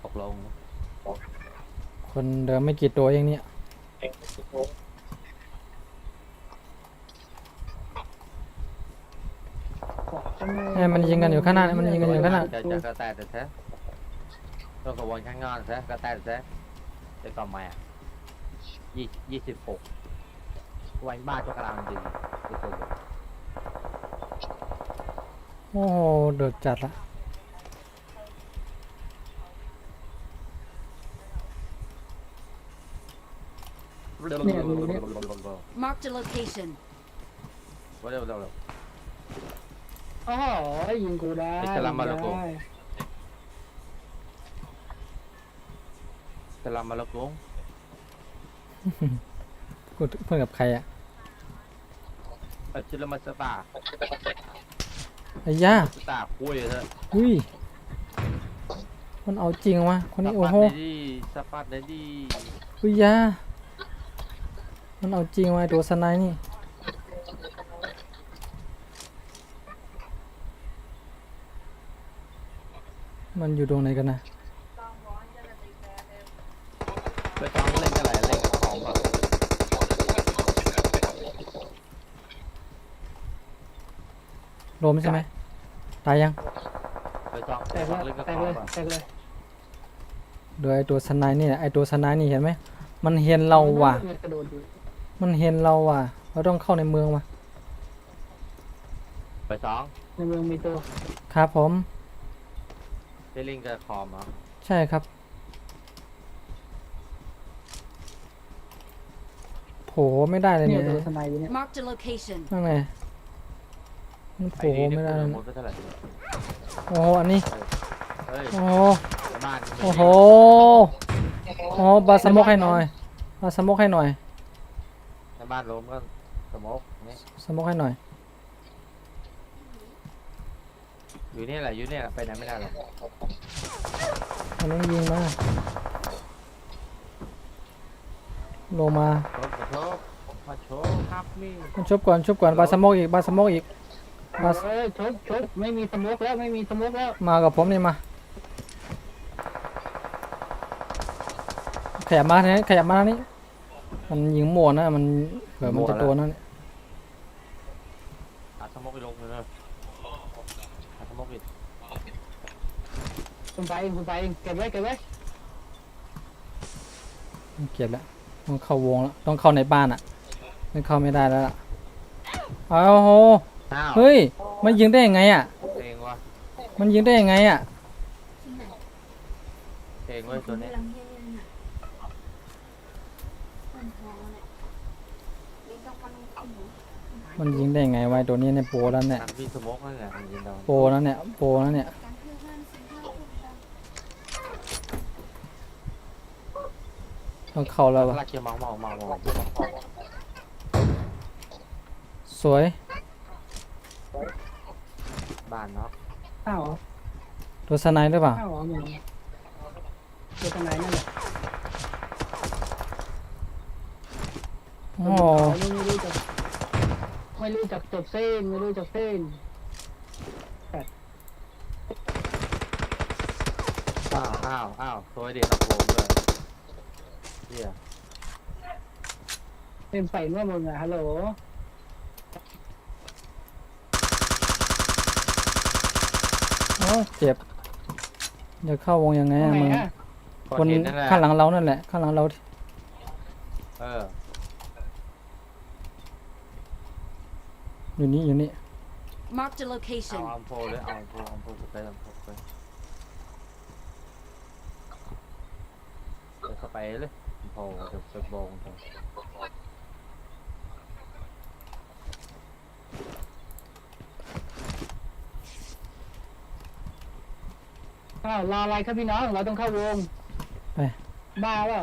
ตกลง คนเดิมไม่กี่ตัวเองเนี่ยเนี่ยมันยิงกันอยู่ข้างหน้าเนี่ยมันยิงกันอยู่ข้างหน้า จะก็แตกแต่แท้ต้องกระวนข้างงอนแท้ก็แตกแท้จะต่อมา26วันบ้าจะกลางจริงทุกคน โอ้โหเดือดจัดละ Marked a location. เร็ว โอ้โหยิงกูได้ ไอ้สลัมมาแล้วกู ได้ สลามมาแล้วกุ้ง กูเพื่อนกับใครอะ ชิลมาสตาร์ ไอ้ย่า สตาร์คุยเถอะ อุ้ยมันเอาจริงวะคนนี้โอ้โห สปาร์ตดี อุ้ยย่ามันเอาจริงวะไอ้ตัวสไนด์นี่มันอยู่ตรงไหนกันนะ ไปฟังเล่นกันอะไรเล่นกับของป่ะ ล้มใช่ไหมตายยัง ไปฟัง แตกเลย เล่นกับ แต ข ก อง เลย ป่ะ แตกเลย โดยไอ้ตัวสไนด์นี่แหละไอ้ตัวสไนด์นี่เห็นไหมมันเห็นเราว่ะ กระโดดอยู่ มันเห็นเราว่ะเราต้องเข้าในเมืองว่ะ ไปสอง ในเมืองมีตัว ครับผม ไปเล่นกับคอมเหรอ ใช่ครับโผล่ไม่ได้เลย เนี่ เนี่ย ย ตัวสไนด์อยู่เนี่ย Marked a location. นั่นไงมันโผล่ไม่ได้เลย หมดไปเท่าไหร่ โอ้โหอันนี้ เฮ้ย โอ้โห บ้าน โอ้โหโอ้โหบาสโมกให้หน่อยบาสโมกให้หน่อย ในบ้านล้มก็สมกนี่ สโมกให้หน่อย อยู่นี่แหละอยู่นี่แหละไปไหนไม่ได้หรอก อันนี้ยิงมาลงมา มาโชว์ครับนี่ มันชุบก่อนบาสโมกอีกบาสโมกอีกบาส เอ้ยชกไม่มีสโมกแล้วไม่มีสโมกแล้ว มากับผมนี่มาขยับมาทางนี้ขยับมาทางนี้มันยิงหมวนะมันเผื่อมันจะตัวนั่น อาสมกไปลงเลยอาสมกอีก คุณไปเองเก็บไว้ เกลียดแล้วต้องเข้าวงแล้วต้องเข้าในบ้านอ่ะไม่เข้าไม่ได้แล้วล่ะ อ้าวโห อ้าว เฮ้ยมันยิงได้ยังไงอ่ะ เองวะ มันยิงได้ยังไงอ่ะ เองเว้ยตัวนี้ มันยิงได้ยังไงวะตัวนี้เนี่ยโปรแล้วเนี่ย นักวิ่งสโมกนั่นแหละมันยิงเรา โปรแล้วเนี่ยโปรแล้วเนี่ยต้องเข้าแล้ววะ ลากเกียร์เมา สวย บ้านเนาะ ข้าว ตัวสไนด์หรือเปล่า ข้าวมึงตัวทนายนั่นแหละ โอ้โห ไม่รู้จักจบเส้นไม่รู้จักเส้น อ้าวตัวเดียวเราโผล่ด้วยเฮีย เป็นไฟเมื่อมึงอะฮัลโหล โอ้เจ็บจะเข้าวงยังไง ทำ อะ ไม มึง อะ คน เห็นนั่นแหละ ข้างหลังเรานั่นแหละข้างหลังเรา เออ อยู่นี่ Marked a เอา location. อัมโพเลยเอาอัมโพสเปรย์อัมโพสเปรย์เดี๋ยวเข้าไปเลยอัมโพเดี๋ยวจะบงเถอะ อ้าวรออะไรครับพี่น้องเราต้องเข้าวง ไป บ้าเปล่า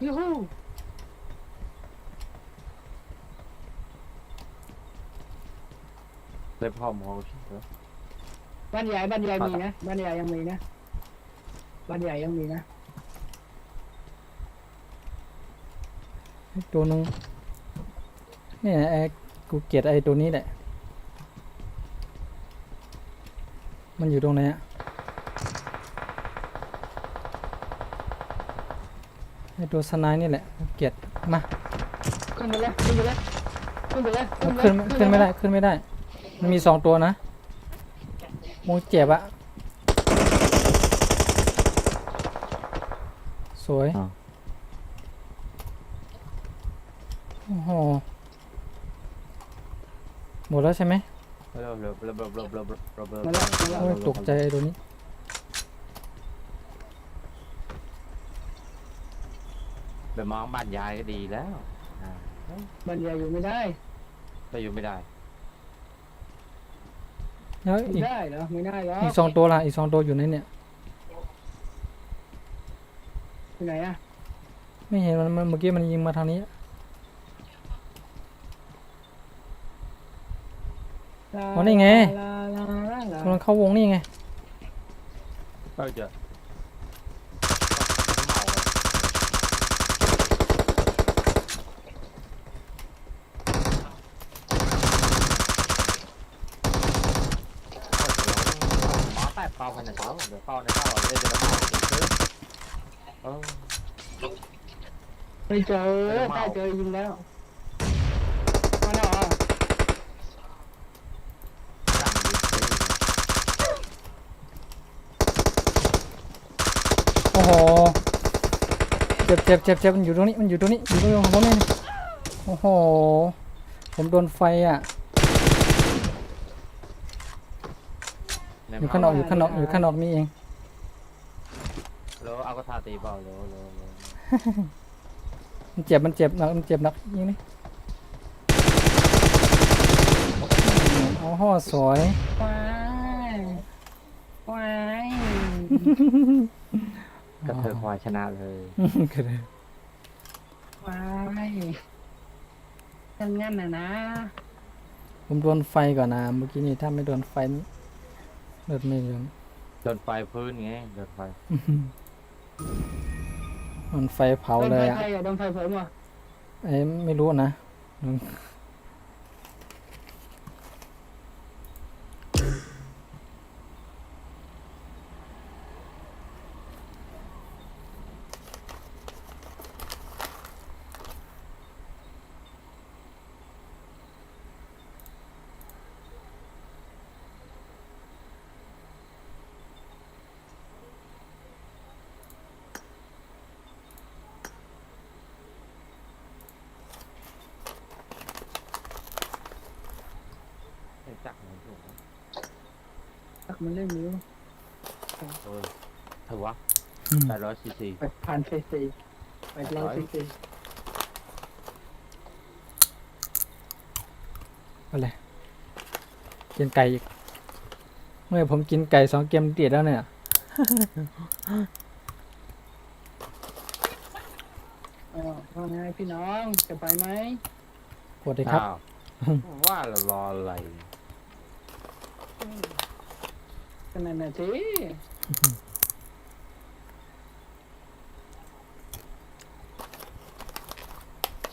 ยูฮู เลยพ่อมองชิบเลย บ้านใหญ่มีนะบ้านใหญ่ยังมีนะบ้านใหญ่ยังมีนะ ตัวนึงเนี่ยไอ้กูเกลียดไอ้ตัวนี้แหละมันอยู่ตรงไหนอะไอ้ตัวสไนด์นี่แหละกูเกลียดมา ขึ้นไปเลยขึ้นไปเลยขึ้นไปเลย มันขึ้นไม่ได้ขึ้นไม่ได้ มันมี2ตัวนะมูเจ็บอะสวยโอ้โหหมดแล้วใช่ไหม เร็ว มาแล้วมาแล้ว โอ้ยตกใจไอ้ตัวนี้ ไปมองบ้านยายก็ดีแล้วอ่า บ้านใหญ่อยู่ไม่ได้ ไปอยู่ไม่ได้ แล้ว ไม่ อีก ได้เหรอไม่ได้หรอ อีก2ตัวล่ะอีก2ตัวอยู่ในเนี่ย ที่ไหนอะ ไม่เห็นมันเมื่อกี้มันยิงมาทางนี้ อ๋อนี่ไง ลาลาลาลาก ำลังเข้าวงนี่ไง ก็จะหมาแปะเป่าภายในเท้าเดี๋ยวเป่าในเท้าเลยจะมาเออ ไม่เจอถ้าเจอยิงแล้วมาแล้วเหรอ โอ้โหเจ็บมันอยู่ตรงนี้อยู่ตรงของผมนี่โอ้โหผมโดนไฟอ่ะอยู่ข้างนอกนี่เอง แล้วเอากระทาตีเปล่าเร็ว มันเจ็บหนักยิงนี่โอ้โหสวย ว้ายว้าย ก็เธอควายชนะเลย ก็เลย ว้ายจังงั้นนะ ผมโดนไฟก่อนนะเมื่อกี้นี่ถ้าไม่โดนไฟเลือดไม่เยอะ โดนไฟพื้นไงโดนไฟ โดนไฟเผาเลยอ่ะ โดนไฟผมอ่ะ ไอ้ไม่รู้นะ มันเล่นอยู่ เออถือว่า อืม 800 cc ไปผ่านซีไปร้อยซี อะไรกินไก่อีกเมื่อผมกินไก่2 เกมติดแล้วเนี่ย ว่าไงพี่น้องจะไปไหม สวัสดีครับ อ้าวว่าเรารออะไร ก็นั่นน่ะสิ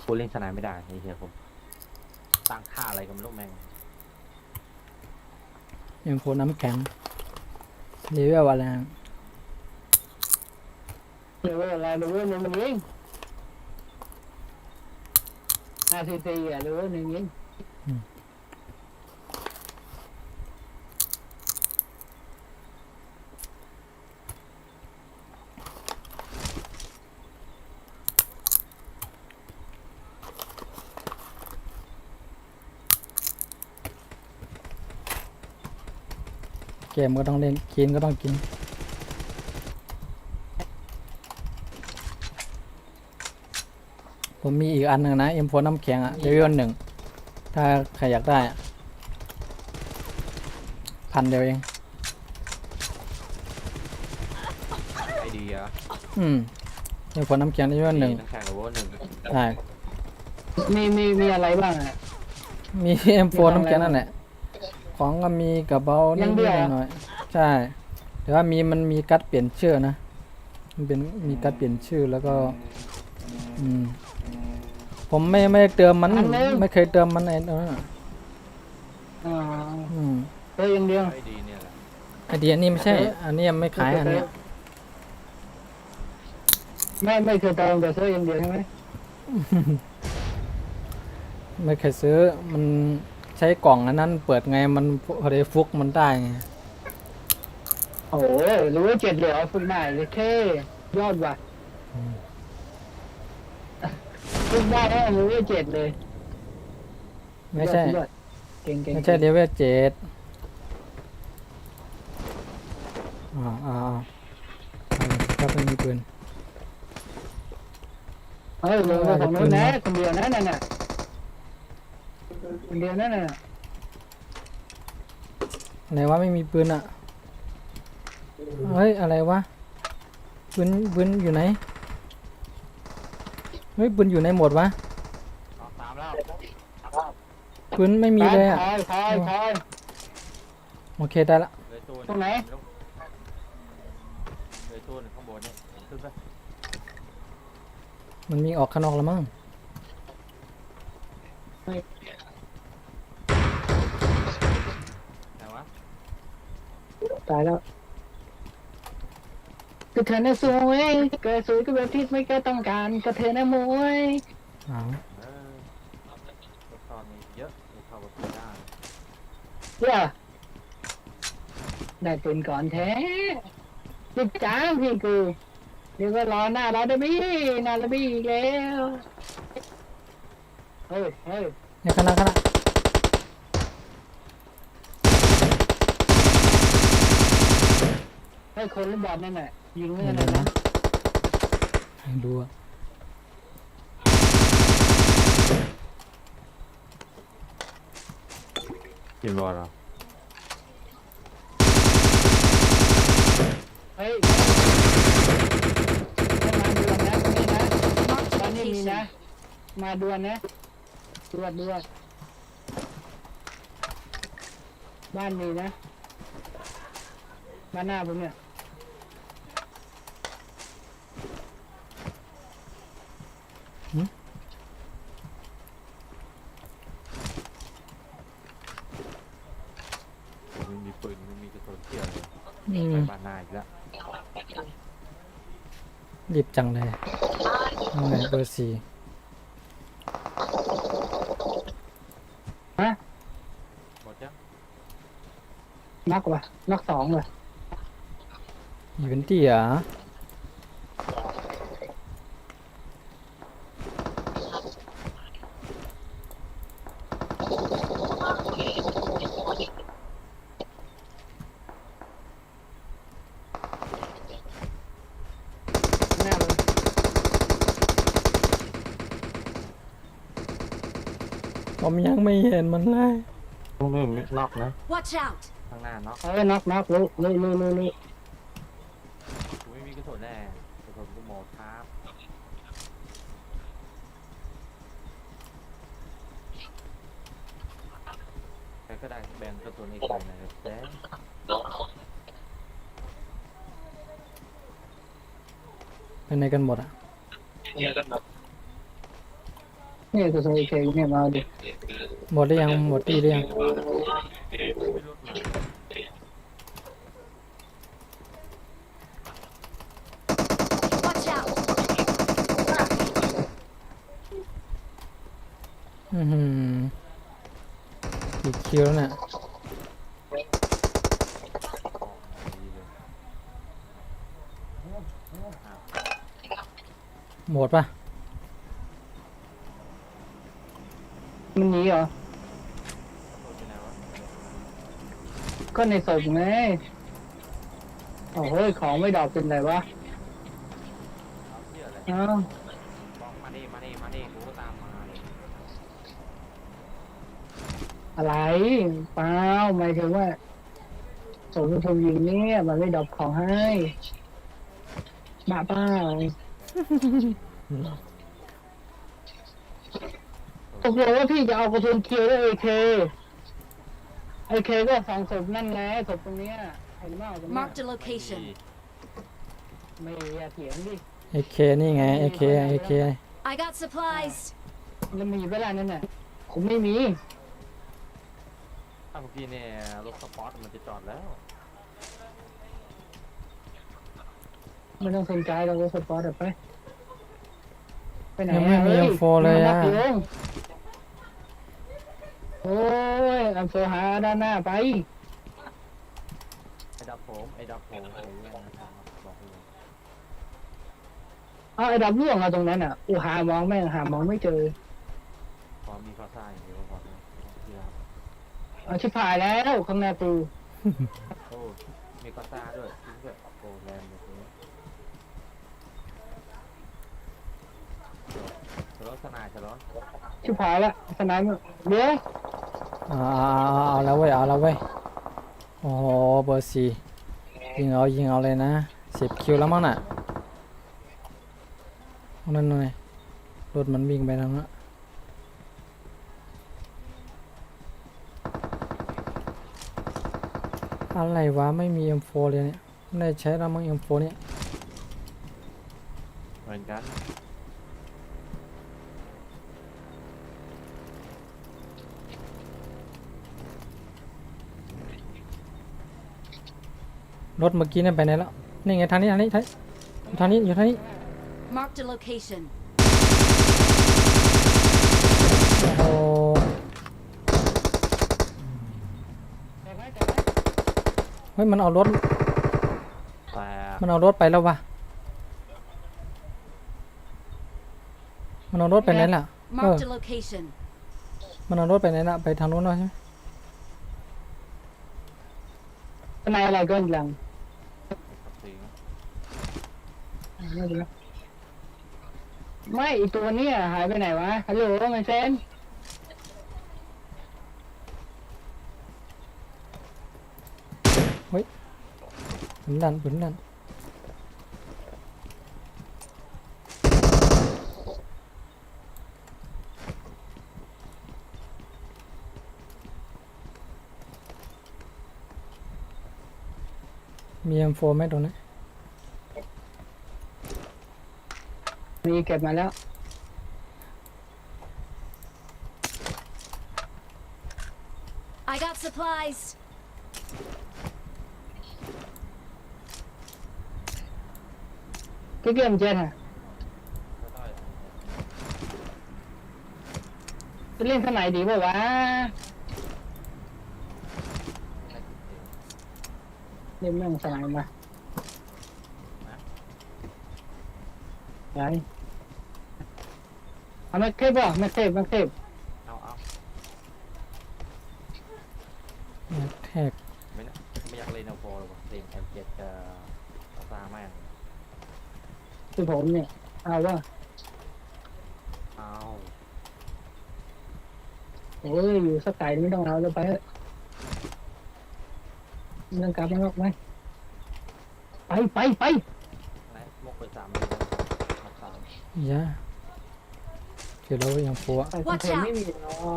กูเล่นสนามไม่ได้นี่เชียผมตั้งค่าอะไรก็ไม่รู้แม่ง ยังโคน้ำแข็งเลเวลอะไรนะ เดี๋ยวอะไรเดี๋ยวหนึ่งเอง5 ซีอ่ะเดี๋ยวหนึ่งเอง เกมก็ต้องเล่นกินก็ต้องกิน ผมมีอีกอันหนึ่งนะเอ็มโฟน้ำแข็งอะเลเวล 1ถ้าใครอยากได้อะ1,000 เดียวเอง ไอเดีย เอ็มโฟน้ำแข็งเลเวล 1 น้ำแข็งกับว่าหนึ่ง ใช่ มีอะไรบ้างอ่ะ มี M4 น้ำแข็งนั่นแหละ ของก็มีกระเป๋า ยั นิ ง ด เดียว ๆหน่อยๆใช่ แต่ว่ามันมีการ์ดเปลี่ยนชื่อนะ มันเป็นมีการ์ดเปลี่ยนชื่อแล้วก็ ผมไม่ได้เติมมัน ไม่เคยเติมมันไอ้นั่นอะ อ่า อืม อย่างเดียว ไอดีเนี่ยแหละ ไอเดียนี่ไม่ใช่ อันนี้ยังไม่ขายอันเนี้ย ไม่เคยเติมแต่ซื้ออย่างเดียวใช่ไหม ไม่เคยซื้อ มันใช้กล่องอันนั้น เปิดไงมันพอได้ฟุกมันได้ไง โอ้โหรู้ว่า7เหลือฝึกได้เลยเท่ยอดว่ะฝึกได้แล้วรู้ว่า7เลย ไม่ใช่ ยอดเก่ง ไม่ใช่เลเวล7ก็ไม่มีปืน เฮ้ยลงมาของนู้นนะคนเดียวนะนั่นน่ะคนเดียวนั่นน่ะ อะไรวะไม่มีปืนอ่ะ เฮ้ยอะไรวะปืนอยู่ไหน เฮ้ยปืนอยู่ไหนหมดวะ ออกตามแล้ว ปืนไม่มีเลยอ่ะ ถอย โอเคได้ละ เลยตัว ตรงไหน เลยตัวข้างบนเนี่ยขึ้นไป มันมีออกข้างนอกแล้วมั้ง ไหนวะ ตายแล้วก็เธอน่ะสวยก็สวยก็แบบที่ไม่ก็ต้องการก็เธอน่ะมวย อ้าว ตัวตอนนี้เยอะมีเข้ากับตัวได้ เนี่ยได้ปืนก่อนแท้จิบจ้างพี่กูเดี๋ยวก็รอหน้าเราได้บี้หน้าเราบี้อีกแล้วเฮ้ย เนี่ยข้างหน้าให้คนเล่นบอลนั่นแหละยิงไม่ เดี๋ ได้ ยว นะ นะให้ดูอะ ยิงบอลเหรอ เฮ้ยมาด่วนนะตรงนี้นะ Marked a ตอนนี้มีนะ location. มาด่วนนะด่วนบ้านมีนะบ้านหน้าผมเนี่ย มันมีปืนมันมีกระสุนเที่ยวเลย อืม ไปบ้านนายอีกแล้ว รีบจังเลยยังไงเบอร์ 4 หมดยัง นักว่ะนัก2ว่ะ อีเวนตี้เหรอ ผมยังไม่เห็นมันเลย ตรงนี้นอกนะ Watch out! ข้างหน้านอก น็อกรู้ กูไม่มีกระสุนแน่กระสุนกูหมดครับใครก็ได้แบ่งกระสุนอีกคนนะครับแจ๊ ไปไหนกันหมดอ่ะ นี่กูส่งอีเคเนี่ยมาดิ หมดหรือยังหมดที่หรือยัง Watch out! อือหือกี่คิวแล้วเนี่ยหมดปะ มันหนีเหรอก็ในศพไงโอ้โหของไม่ดอกเป็นไรวะ เอาเหี้ยอะไร อ้าว บอกมาดิกูก็ตามมาเลย อะไรเปล่าหมายถึงว่าศพถูกยิงเนี่ยมันไม่ดอกของให้บ้าเปล่าตกลงว่าพี่จะเอากระสุนเคียวด้วยไอเคก็สองศพนั่นไงศพตรงเนี้ยเห็นมากตรงเนี้ย Marked a location. ไม่อย่าเถียงดิ ไอเคนี่ไงไอเคไอเค I got supplies. แล้วมีเวลานั่นน่ะผมไม่มี ถ้าเมื่อกี้เนี่ยรถสปอร์ตมันจะจอดแล้ว ไม่ต้องสนใจเราก็สปอร์ตไปไปไหน ยังไม่มี M4 เลยอะ โอ้ยอัมโฟหาด้านหน้าไป ไอ้ดับผมไอ้ดับผมไอ้เรื่องนะครับบอกเลย เอาไอ้ดับร่วงเอาตรงนั้นอ่ะอูหามองแม่งหามองไม่เจอ พอมีข้อซ่าอย่างเดียวก็พอแล้วที่รับ เอาชิบหายแล้วข้างหน้าตู โอ้มีข้อซ่าด้วยจริงด้วยโอ้แรงแบบนี้ฉลองสนายฉลอง ชิบหายแล้วสนามเดี๋ยว เอาแล้วเว้ยเอาแล้วเว้ยโอ้โหเบอร์สี่ยิงเอาเลยนะ10 คิวแล้วมั้งน่ะเอานั่นหน่อยรถมันวิ่งไปทางนั้นอะไรวะไม่มี M4 เลยเนี่ยไม่ได้ใช้แล้วมั้ง M4 เนี่ย เหมือนกัน รถเมื่อกี้เนี่ยไปไหนแล้วนี่ไงทางนี้อยู่ทางนี้ Marked a location. โอ้โหเฮ้ยมันเอารถ แต่ ไปแล้ววะมันเอารถไปไหนล่ะ Marked a location. มันเอารถไปไหนล่ะไปทางโน้นแล้วใช่ไหม สนายอะไรก็อีกหลัง กับสิง ไม่เป็นไรไม่อีกตัวเนี้ยหายไปไหนวะฮัลโหลไมเฟน ปืนลั่นมี M4 ไหมตรงนั้น มีเก็บมาแล้ว I got supplies. เก็บเจ็ดฮะ ก็ได้ จะเล่นสนายดีป่าวะเล่นแม่งสนายมาไหนเอาแม็กเทปป่ะแม็กเทป เอา แท็ก ไม่อยากเล่นเอาโฟหรอกเล่นM7จะซ่าแม่ง คือผมเนี่ยเอาว่า เอา โอ้ยอยู่สักไก่ไม่ต้องเอาเลยไปเถอะไม่ต้องกลับไม่ต้องไปไป ไหนมกไป3เลยมก3 อย่าเดี๋ยวเรายังโฟอะ ไปคอนเทนต์ไม่มีอ๋อ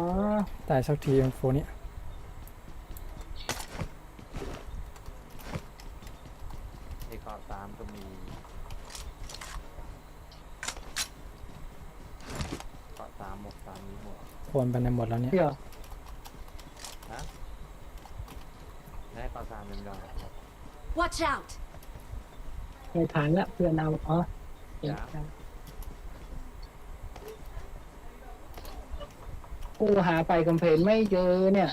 ตายสักทียังโฟนี้ ในเกาะ3ก็มีเกาะ3หมก3มีหมด ควรไปในหมดแล้วเนี่ย เดี๋ยว ในเกาะ3เป็นยังไง Watch out! ในฐานละเพื่อนเอาอ๋อกูหาไปคอมเพลนไม่เจอเนี่ย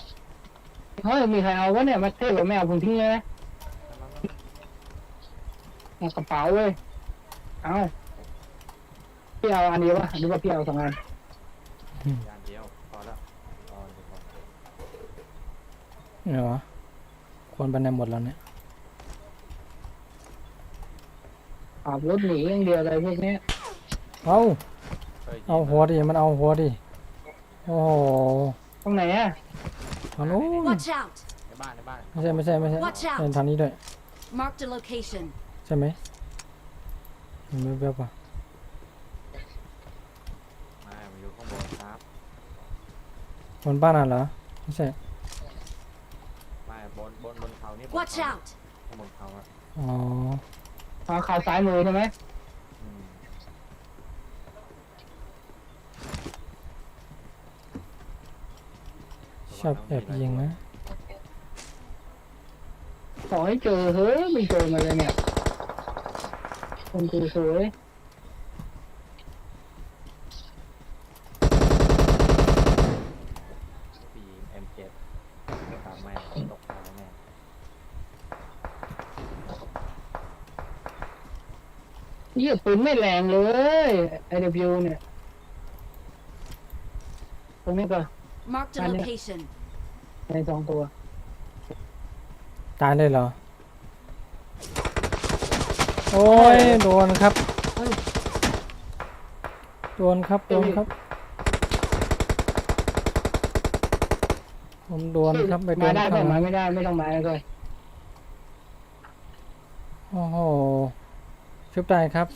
เฮ้ยมีใครเอาวะเนี่ยมาเทพหรือไม่เอาผมทิ้งเลยนะเอากระเป๋าเว้ยเอาพี่เอาอันเดียววะหรือว่าพี่เอา2 อัน อย่างเดียวพอแล้วพอเดี๋ยวพอ เนี่ยวะควรไปในหมดแล้วเนี่ย ขับรถหนีอย่างเดียวอะไรพวกเนี้ย เอา เฮ้ย เอาหัวดิมันเอาหัวดิโอ้โห ตรงไหนอ่ะ เอานู้น Watch out! ในบ้าน ไม่ใช่ Watch out เป็นทางนี้ด้วย Marked a location. ใช่ไหมเห็นแวบๆป่ะ มาอยู่ข้างบนครับ บนบ้านน่ะเหรอไม่ใช่ ไม่บนเขานี่ Watch out! ข้างบนเขาอะ อ๋อ เอาข่าวซ้ายมือใช่ไหม อืม ชอบแอบยิงนะ ขอให้เจอเฮ้ยไม่เจอมาเลยเนี่ยคนดูสวย ปี M7 ตามแม่ตกตายแน่ เยี่ยปืนไม่แรงเลยไอเดบิวเนี่ยตรงนี้ก็ Marked a Anya. location. ใน2 ตัว ตายเลยเหรอ โอ้ยโดนครับโดนครับผมโดนครับไปโด มาน ได้ ข้างห มา ลัง ไม่ได้ไม่ต้องมาแล้วก็ โอ้โหชุบได้ครับ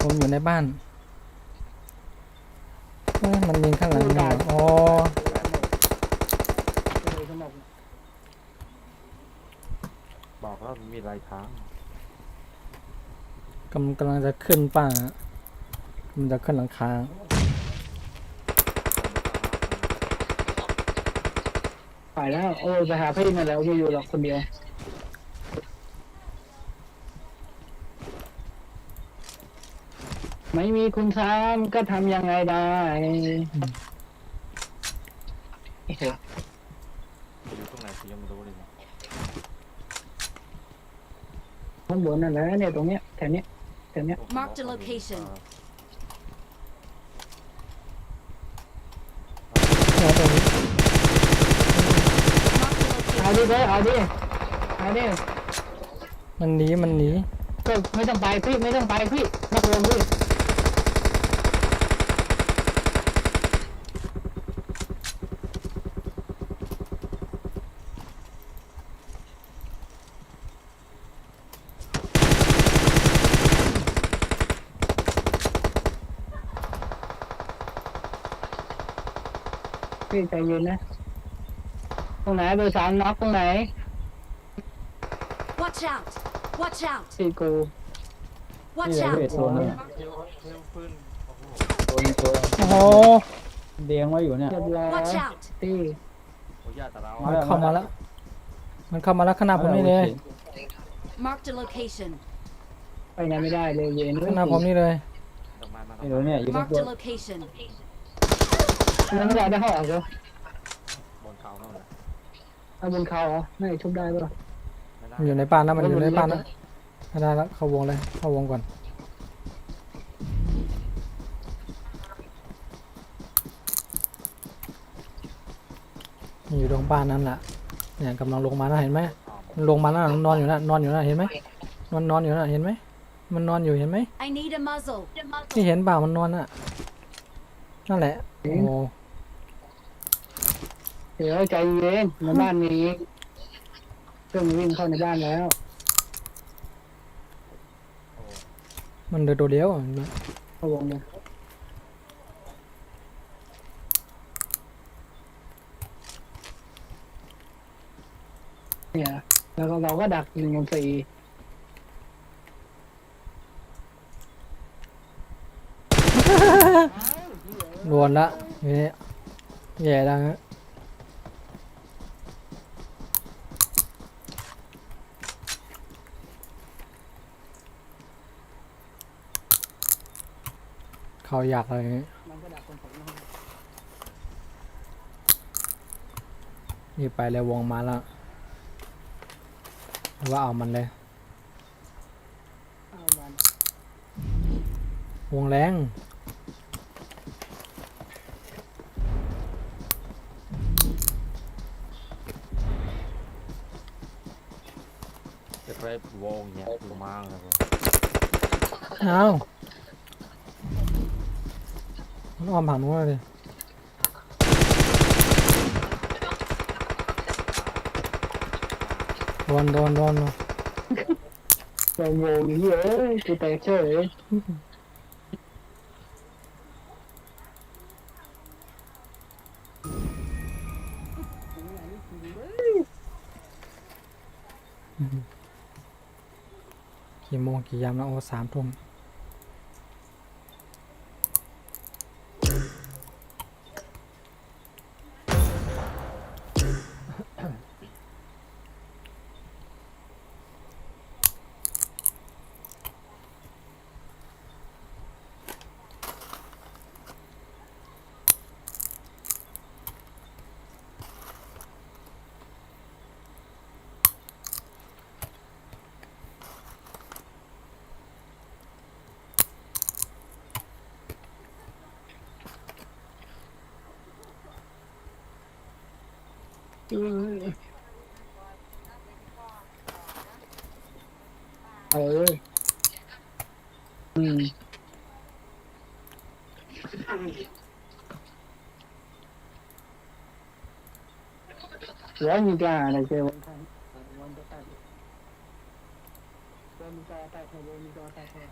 ผมอยู่ในบ้านเฮ้ยมันยิงข้างหลังนี่เหรออ๋อ บอกแล้วมันมีรายทาง กำลังจะขึ้นป่ามันจะขึ้นหลังคา ไปแล้วโอ้ยไปหาพี่มาแล้วไม่อยู่หรอกคนเดียวไม่มีคุณซ้ำก็ทำยังไงได้ อยู่ตรงไหนผมยังไม่รู้เลยเนี่ย ข้างบนนั่นแหละเนี่ยตรงเนี้ยแถวเนี้ย Marked a location. แล้วตรงนี้ Marked a เอา location. ดิเด้อเอาดิ มันหนี ก็ไม่ต้องไปพี่ไม่ต้องไปพี่นักลงพี่พี่ใจเย็นนะตรงไหนเบอร์ 3น็อกตรงไหน Watch out! Watch out! พี่กู Watch นี่แหละ out! เวทโซนเนี่ย เที่ยวพื้นโอ้โห โอ้โห เรียบร้อย Watch out! ตี โอ้ยญาติแต่เรา มันเข้ามาแล้วข้างหน้าผมนี่เลย Marked a location. ไปไหนไม่ได้เลยเย็น ข้างหน้าผมนี่เลย ดอกไม้มาดอกไม้ Marked a location. นั่นไม่ได้ได้ห้องเหรอบ นเขาเท่านั้น เอาบนเขาเหรอไม่ทุบได้ปะ ไม่ได้ มันอยู่ในบ้านนะมันอยู่ในบ้านนะไม่ได้แล้วเข้าวงเลยเข้าวงก่อนมันอยู่ตรงบ้านนั่นแหละเนี่ยกำลังลงมาแล้วเห็นไหมมันลงมาแล้วนอนอยู่นะเห็นไหมนอนอยู่นะเห็นไหมมันนอนอยู่เห็นไหม I need a muzzle. นี่เห็นเปล่ามันนอนน่ะ นั่นแหละโอ้โห เดี๋ยวใจเย็นในบ้านมีเครื่องวิ่งเข้าในบ้านแล้ว มันเดินตัวเดียวอะ เข้าวงเลยเนี่ยแล้วก็เราก็ดักยิงกันฟรี โดนละทีนี้แย่แล้วฮะเขาอยากอะไรอย่างงี้ มันก็ดักคนผมนะครับ นี่ไปเลยวงมาแล้วว่าเอามันเลย เอามัน วงแรง จะไปวงเนี่ยคือมากเลยครับ เอามันอ้อมผ่านนู้นเลยโดน โดนโวงอย่างเงี้ยเอ้ยกูแตกเฉย กี่โมงกี่ยามแล้วโอ้3 ทุ่มเออแล้วมีกาอะไรเจอวันทันวันจะตัดวันมีกาตัดเธอวันมีกาตัดเธอ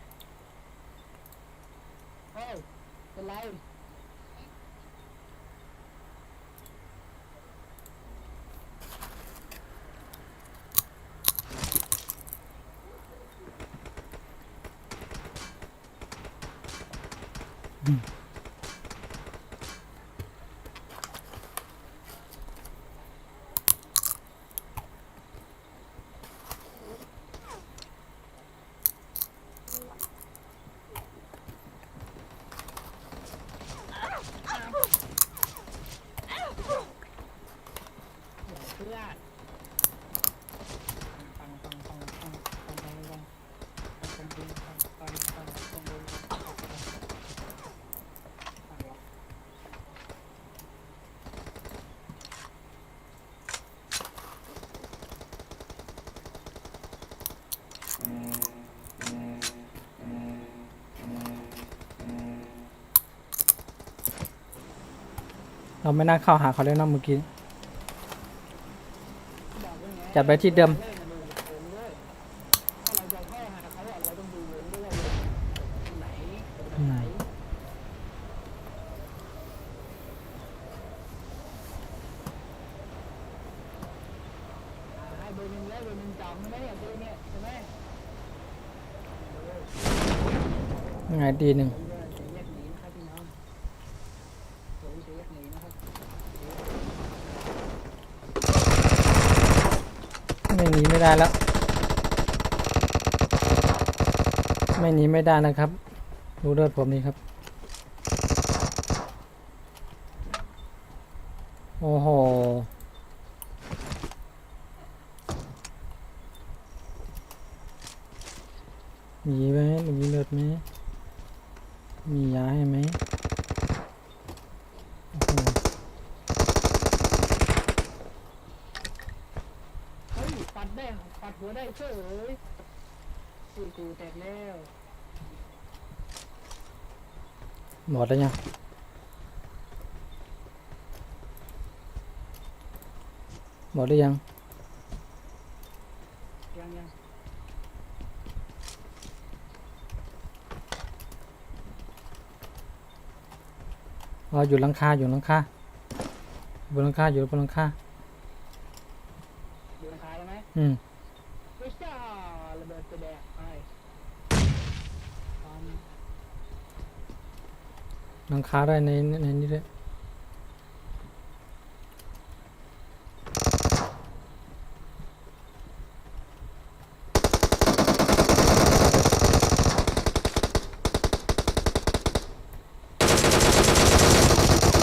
เฮ้ยเป็นไร เราไม่น่าเข้าหาเขาเลยนะเมื่อกี้จัดไปที่เดิม ให้เบอร์หนึ่งแล้วเบอร์หนึ่งจองไม่ได้อย่างเดียวเนี่ยใช่ไหม ยังไงดีหนึ่ง ผมจะแยกหนีนะครับพี่น้องผมจะแยกหนีนะครับ ไม่หนีไม่ได้แล้ว ไม่หนีไม่ได้นะครับ ดูเลือดผมนี่ครับ โอ้โห มีไหมมีเลือดไหมมียาให้ไหมโอ้โห เฮ้ยปัดได้ปัดหัวได้เฉยสี่กูแตกแล้ว หมดแล้วยัง บอกได้ยัง ยัง อยู่หลังคาอยู่บนหลังคาอยู่บนหลังคา อยู่ในคาแล้วไหม อืม ไม่ใช่ระเบิดตัวแดงไปตอน หลังคาได้ในนี้ด้วย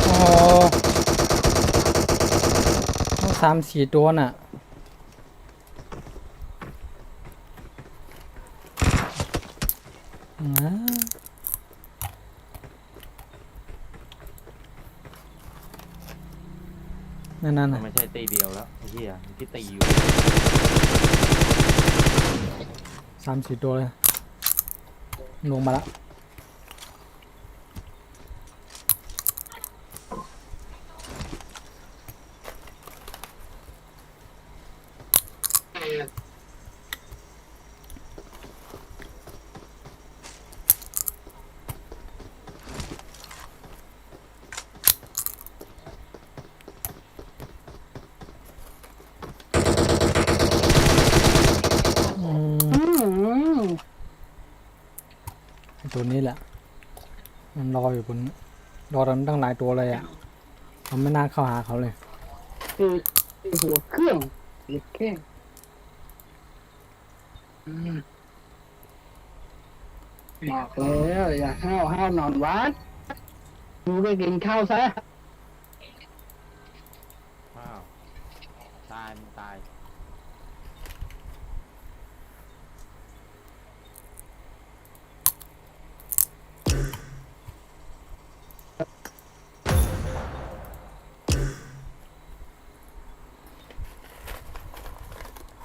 โอ้โหต้อง3-4ตัวน่ะนะนั่น มัน น่ะ ไม่ใช่ตีเดียวแล้วไอ้เหี้ยมันที่ตีอยู่ 3-4ตัวเลยลงมาแล้วอืมไอ้ตัวนี้แหละมันรออยู่บนรอตั้งหลายตัวเลยอ่ะเราไม่น่าเข้าหาเขาเลย คือหัวเครื่องเล็กแค่บอกแล้วอย่าห้าวนอนวัดดูไปกินข้าวซะ ว้าวตายมึงตาย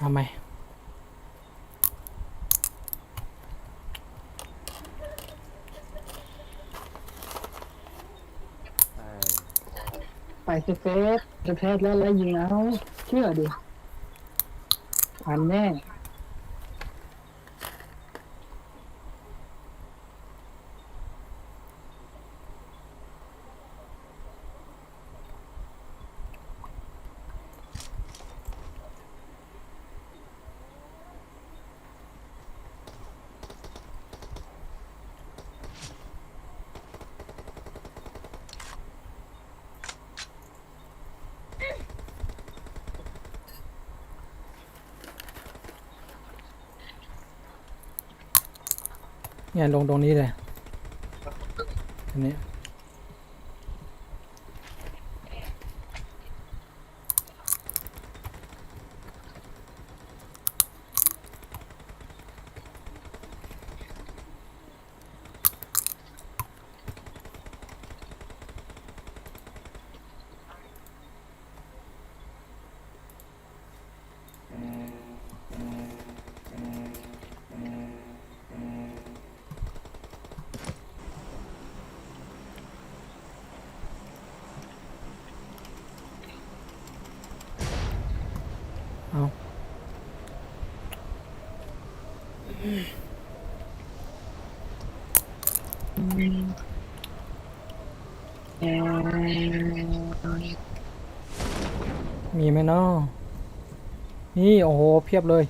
ทำไม เออ ไปสเปซแล้วยิงเอาเชื่อดิทันแน่ เนี่ยลงตรงนี้เลยอันนี้เอา มีไหมเนาะนี่โอ้โหเพียบเลย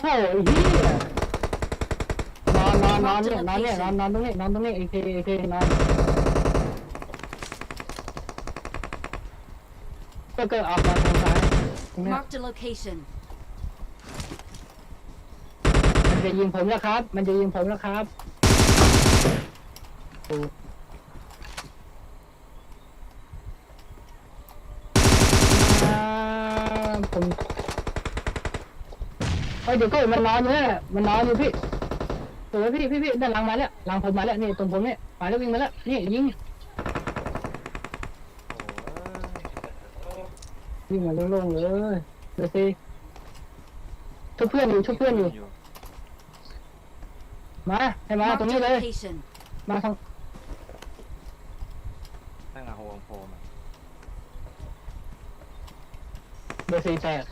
โอ้ยเฮียนอนเนี่ยนอนตรงนี้โอเคนอนก็ออกมาทางซ้ายตรงเนี้ย Marked a location. มันจะยิงผมแล้วครับโอ้ผมเดี๋ยวก็มันนอนอยู่เนี่ยมันนอนอยู่พี่ตัวพี่ด้านหลังมาแล้วหลังผมมาแล้วนี่ตรงผมเนี่ยมาแล้ววิ่งมาแล้วนี่ยิงวิ่งมาโล่งๆเลยเดี๋ยวสิชุบเพื่อนอยู่ มาให้มาตรง Marked นี้ a เลย location. มาทาง นั่งอะโฮมโฟม เบอร์สี่แตก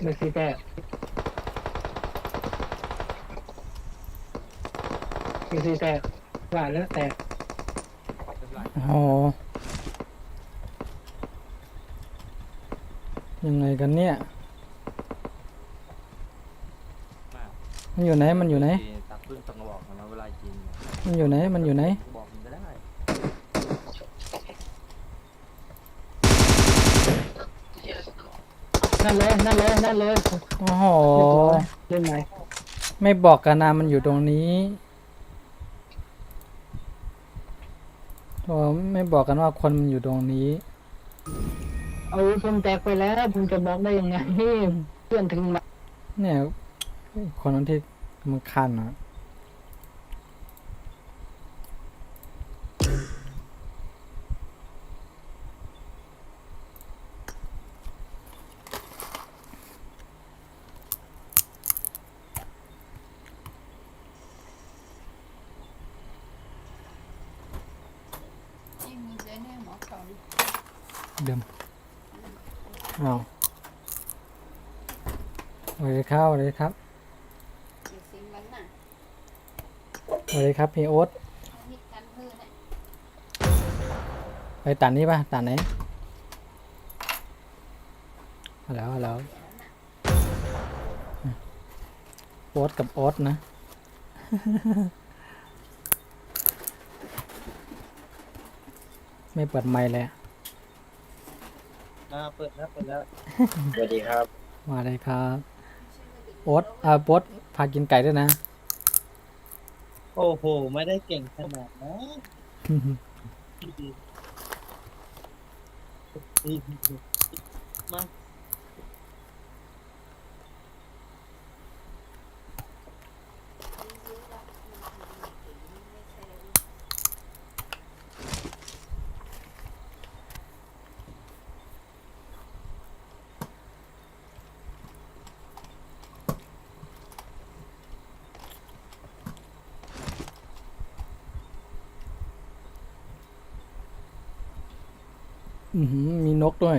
เบอร์สี่แตกเบอร์สี่แตกว่าแล้วแตก โอ้โหยังไงกันเนี่ยมันอยู่ไหนมันอยู่ไหน ตักพึ่งต้องบอกนะเวลากิน มันอยู่ไหนมันอยู่ไหน บอกมันจะได้ นั่นเลยนั่นเลยนั่นเลย โอ้โห เล่นไหน ไม่บอกกันนะมันอยู่ตรงนี้โอ้ไม่บอกกันว่าคนมันอยู่ตรงนี้ เอาผมแตกไปแล้วผมจะบอกได้ยังไงเพื่อนถึงมา เนี่ยคนนั้นที่มันคันอ่ะเดิมเอาสวัสดีครับสวัสดีครับสวัสดีครับพี่โอ๊ตไปตันนี้ป่ะตันไหนเอาแล้วโอ๊ตกับโอ๊ตนะ ไม่เปิดไมค์เลยอะ เปิดแล้วสวัสดีครับ มาเลยครับโอ๊ตโอ๊ตพากินไก่ด้วยนะ โอ้โหไม่ได้เก่งขนาดนั้นมา มีนกด้วย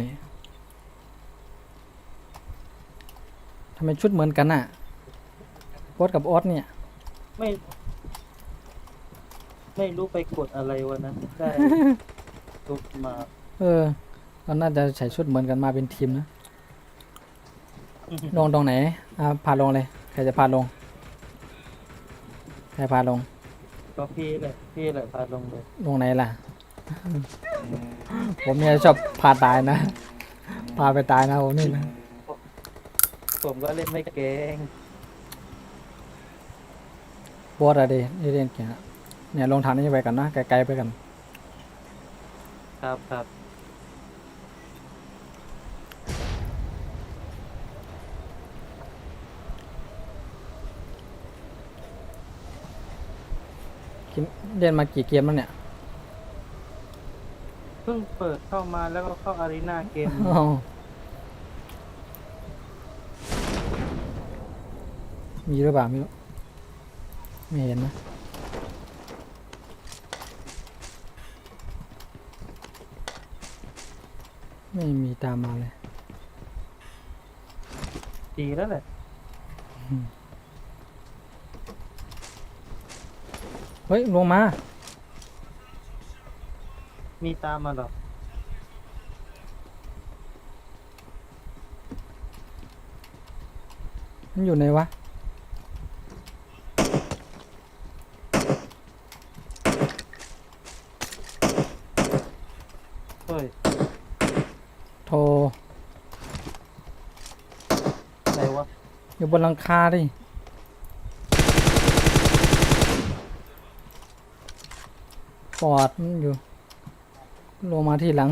ทำไมชุดเหมือนกันอ่ะโอ๊ตกับโอ๊ตเนี่ย ไม่รู้ไปกดอะไรวันนั้นได้ลุกมา เราน่าจะใส่ชุดเหมือนกันมาเป็นทีมนะ ลงตรงไหนพาลงเลยใครจะพาลงใครพาลง ก็พี่แหละพาลงเลย ลงไหนล่ะ ผมเนี่ยชอบพาตายนะ พาไปตายนะผมนี่นะ ผมก็เล่นไม่เก่ง โบสอะดินี่เรียนเก่งอะเนี่ยลงทางนี้ไปกันนะไกลๆไปกัน ครับ เรียนมากี่เกมแล้วเนี่ย เพิ่งเปิดเข้ามาแล้วก็เข้าอารีนาเกม อ้าวมีหรือเปล่าไม่รู้ไม่เห็นนะไม่มีตามมาเลย ดีแล้วแหละ เฮ้ยลงมา มีตามมาหรอ มันอยู่ไหนวะ เฮ้ย โทร อะไรวะ อยู่บนหลังคาดิปอดมันอยู่ลงมาที่หลัง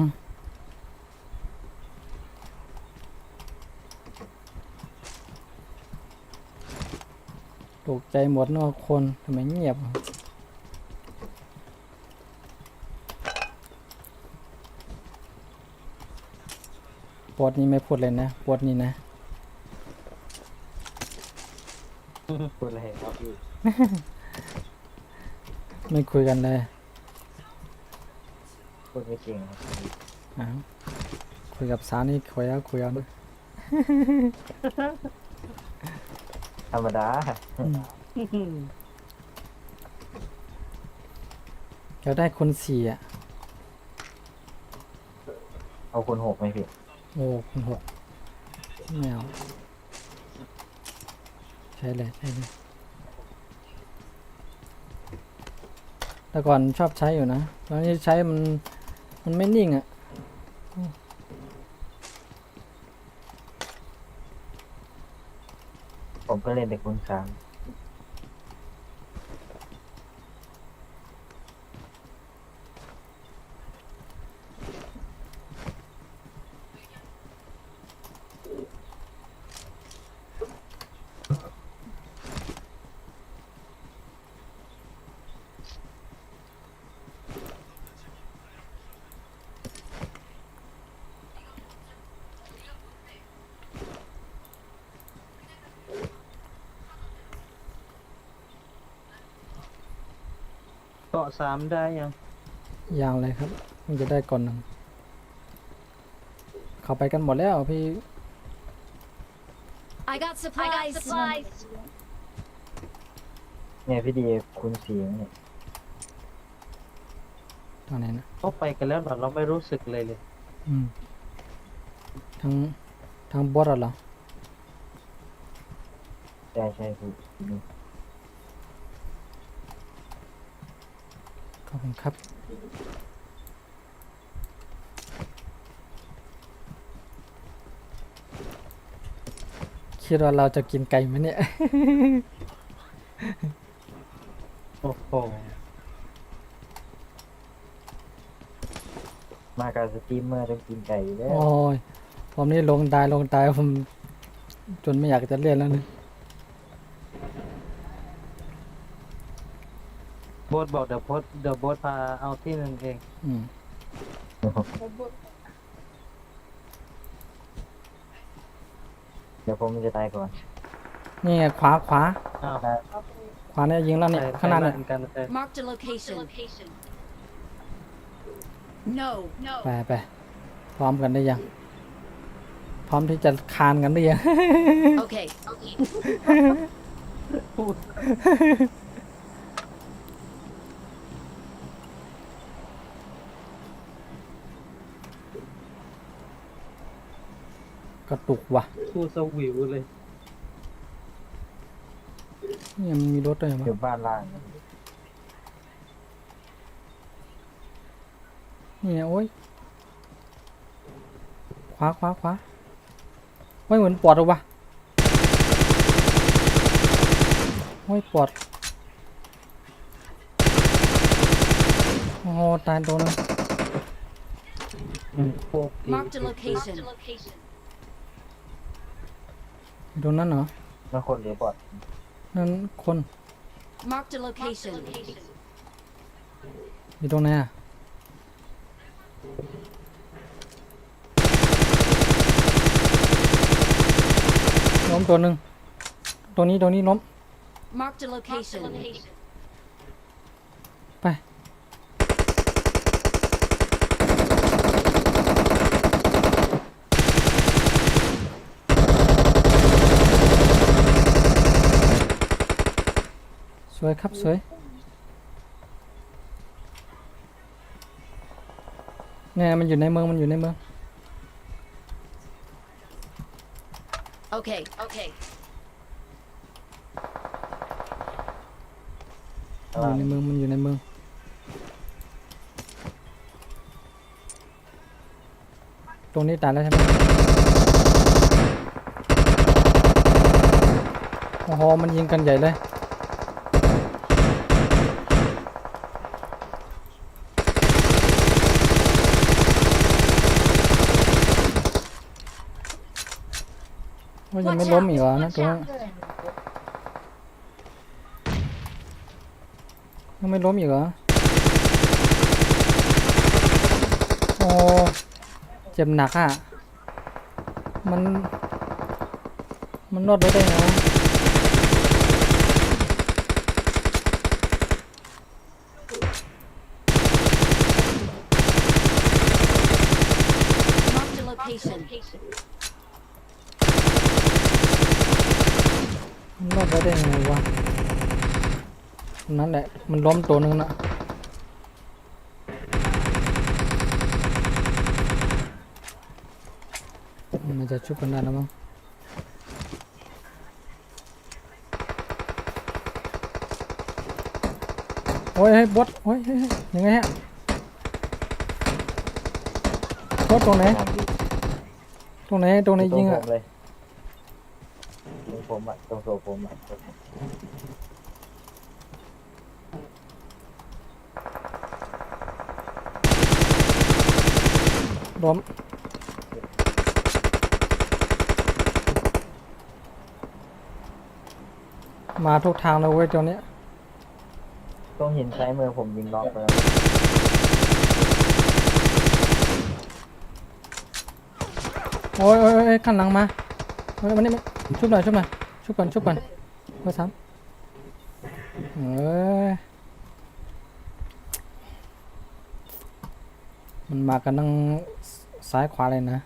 ตกใจหมดนึกว่าคนทำไมเงียบปอดนี้ไม่พูดเลยนะปอดนี้นะ พูดอะไรครับพี่ ไม่คุยกันเลย พูดไม่เก่งครับพี่ อ้าวคุยกับสาวนี่คุยเอานะ ธรรมดา จะได้คนสี่อ่ะ เอาคนหกไหมพี่ โอ้คนหกไม่เอาใช่เลยแต่ก่อนชอบใช้อยู่นะตอนนี้ใช้มันไม่นิ่งอ่ะ ผมก็เล่นแต่คุณสาม เกาะสามได้ยัง อย่างเลยครับมันจะได้ก่อนหนึ่งเข้าไปกันหมดแล้วพี่ I got supplies. เนี่ยพี่ดีคุณสีเนี่ย ตอนไหนนะ เขาไปกันแล้วเราไม่รู้สึกเลย อืมทางบอสเหรอ ใช่พี่ ขอบคุณครับคิดว่าเราจะกินไก่ไหมเนี่ย โอ้โหมาการสตรีมเมอร์ต้องกินไก่อยู่แล้ว โอ้ยผมนี่ลงตายผมจนไม่อยากจะเล่นแล้วนะ โบสบอกเดี๋ยวโบสพาเอาที่หนึ่งเอง อืม เดี๋ยวผมจะตายก่อน นี่ไงขวา อ้าว ขวาเนี่ยยิงแล้วเนี่ยข้างหน้าเนี่ย กัน Marked a location. No. ไปพร้อมกันได้ยัง พร้อมที่จะคานกันได้ยัง Okay. กระตุกว่ะ สู้สวิวเลย นี่มันมีรถด้วยมั้ อย ยู่บ้านล่าง นี่ไงโอ้ยขวาโอ้ยเหมือนปอดหรอวะโอ้ยปอดโอ้โหตายตัวนึง โคก Marked a location. ตรงนั้นเหรอ นั่นคนหรือบอด นั่นคน Marked a location. อยู่ตรงไหนอ่ะล้มตัวหนึ่งตัวนี้ล้ม Marked a location. ไป สวยครับสวยเนี่ยมันอยู่ในเมืองOkay. มันอยู่ในเมืองตรงนี้ตายแล้วใช่ไหมโอ้โหมันยิงกันใหญ่เลยว่ายังไม่ล้มอีกเหรอนะตัวนั้นยังไม่ล้มอีกเหรอโอ้เจ็บหนักอ่ะมันรอดไว้ได้ไงวะ ดได้ไงวะนั่นแหละมันล้มตัวนึงนะมันจะชุบกันได้แล้วมั้งโอ้ยเฮ้ยบอสโอ้ยเฮ้ยเฮ้ยยังไงฮะบอสตรงไหนตรงไหนตรงไหนยิงอ่ะ เลยตรงผมอ่ะตรงโซผมอ่ะ ล้มมาทุกทางเลยเว้ยตัวเนี้ย ต้องเห็นซ้ายมือผมยิงน็อกไปแล้ว โอ้ยโอ้ยโอ้ยขันหลังมาเฮ้ยมันนี่ชุบหน่อยชุบหน่อยชุบก่อนชุบก่อนเบอร์ 3เอ้ยมันมากันทั้งซ้ายขวาเลยนะ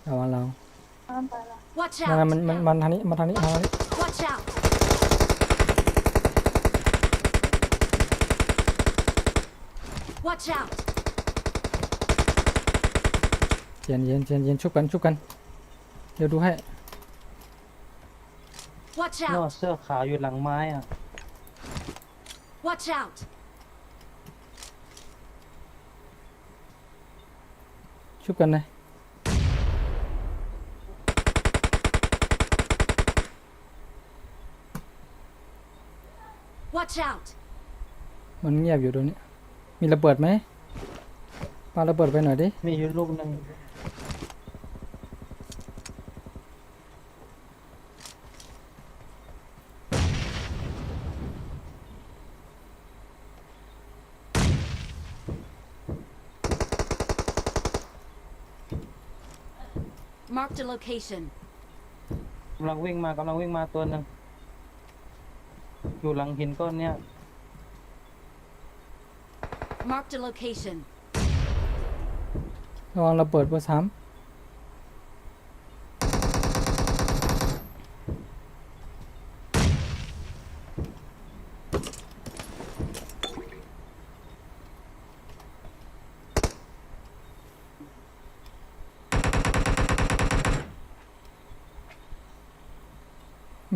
ระวังเรา ตามไปละ Watch ยังไง out! มันทางนี้มาทางนี้มาทางนี้ Watch out! Watch out! เย็นเย็นเย็นเย็นชุบกันชุบกันเดี๋ยวดูให้ Watch นอก out! เสื้อขาวอยู่หลังไม้อ่ะ Watch out! ชุบกันเลย Watch out! มันเงียบอยู่ตรงนี้มีระเบิดไหมปาระเบิดไปหน่อยดิ มีอยู่ลูกหนึ่ง Marked a location. กำลังวิ่งมาตัวหนึ่งอยู่หลังหินก้อนเนี้ย Marked a location. ระวังระเบิดเบอร์ 3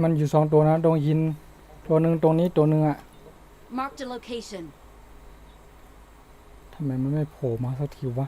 มันอยู่2ตัวนะตรงหินตัวหนึ่งตรงนี้ตัวหนึ่งอะ Marked a location. ทำไมมันไม่โผล่มาสักทีวะ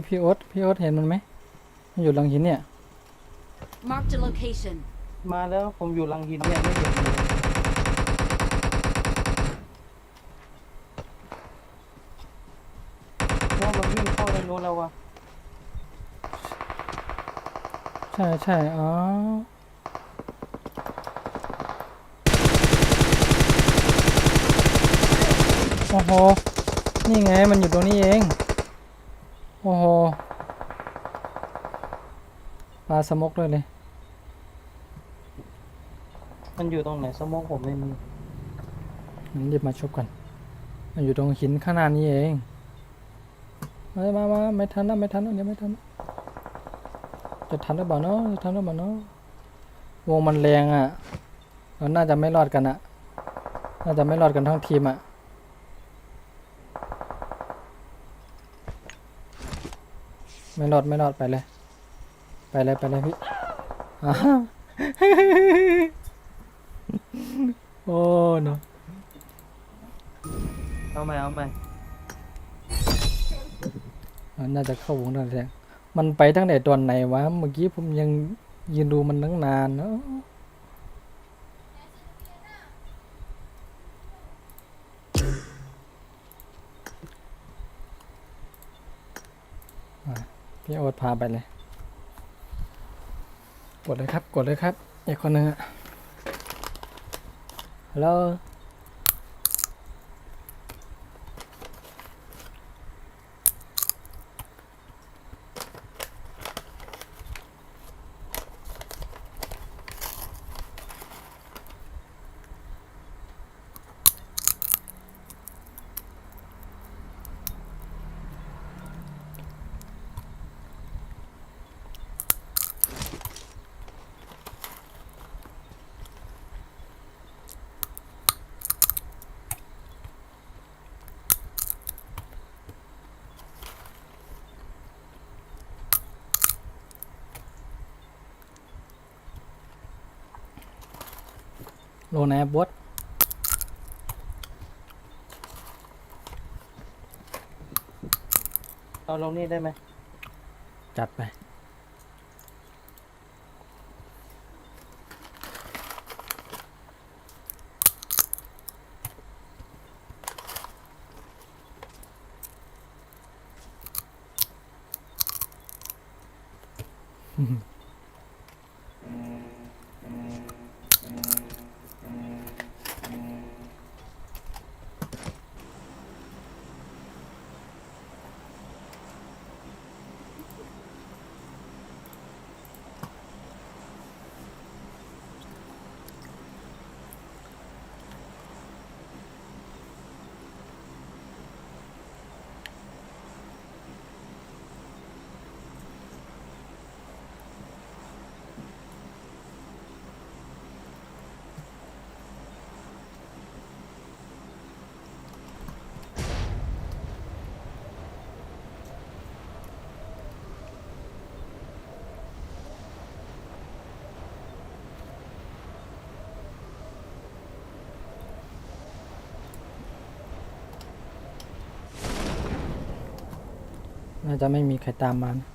พี่โอ๊ตเห็นมันไหมมันอยู่หลังหินเนี่ย Marked a location. มาแล้วผมอยู่หลังหินเนี่ยไม่เห็นเลยว่ามันวิ่งเข้าในนู้นแล้ววะ ใช่ใช่อ๋อโอ้โหนี่ไงมันอยู่ตรงนี้เองโอ้โหปลาสมกด้วยเลย มันอยู่ตรงไหนสมองผมไม่มี งั้นรีบมาชบกันมันอยู่ตรงหินข้างหน้านี้เองมาไม่ทันแล้วเดี๋ยวไม่ทันจะทันหรือเปล่าเนาะวงมันแรงอ่ะเราน่าจะไม่รอดกันอ่ะน่าจะไม่รอดกันทั้งทีมอ่ะไม่รอดไปเลยพี่ โอ้เนาะ เอาใหม่เอาใหม่ น่าจะเข้าวงได้แล้วมันไปตั้งแต่ตอนไหนวะเมื่อกี้ผมยังยืนดูมันตั้งนานเนาะอ่ะพี่โอ๊ตพาไปเลย กดเลยครับ กดเลยครับ อีกคนนึงอะฮัลโหลโลไหนอะบอส เอาลงนี่ได้ไหม จัดไป น่าจะไม่มีใครตามมานะ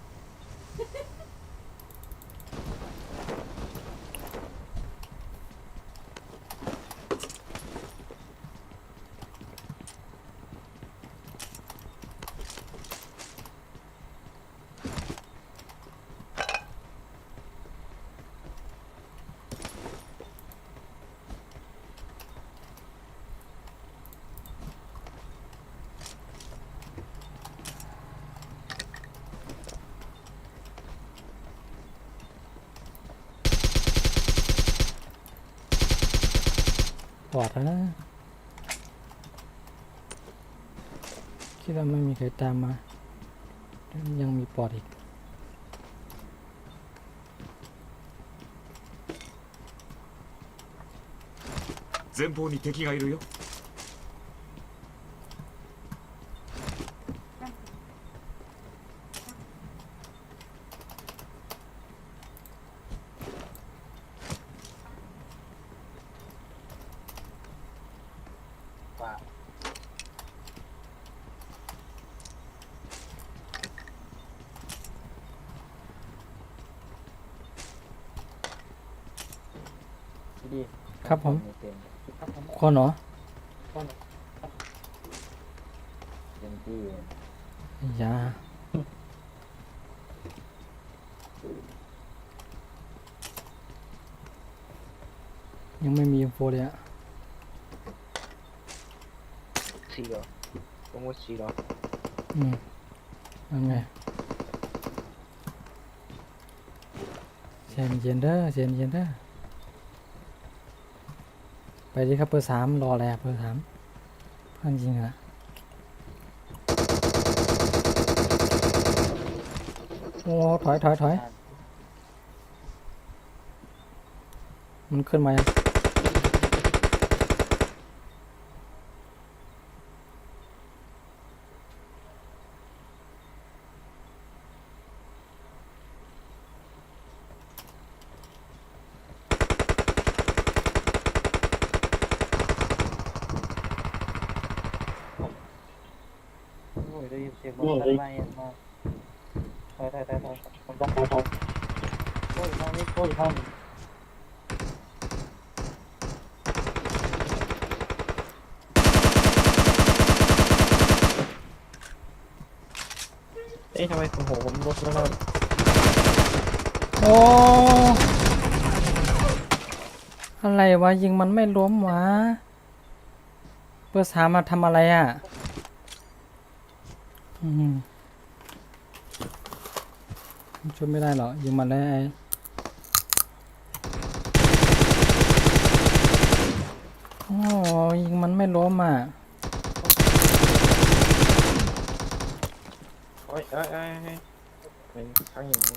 ปลอดแล้วนะคิดว่าไม่มีใครตามมา ยังมีปลอดอีก 前方に敵がいるよ。ดี ครับผม เต็ม คนเหรอ เต็มที่ ยายังไม่มีอินโฟเลยอะ สี่เหรอโปรโมทสี่เหรอ ยังไงเย็นเย็นเด้อเย็นเย็นเด้อไปดิครับเบอร์ 3รออะไรอะเบอร์ 3เพื่อนจริงเหรอโอ้ถอยถอยถอยมันขึ้นมายัง เสียงบนต้นไม้มาถอยผมต้องถอยโอ้ยทางนี้โอ้ยทางนี้ทำไมผมลดแล้ว โอ้อะไรวะยิงมันไม่ล้มวะเบอร์ 3มาทำอะไรอ่ะช่วยไม่ได้หรอยิงมันได้โอ้ยิงมันไม่ล้มอ่ะเป็นครั้งอย่างนี้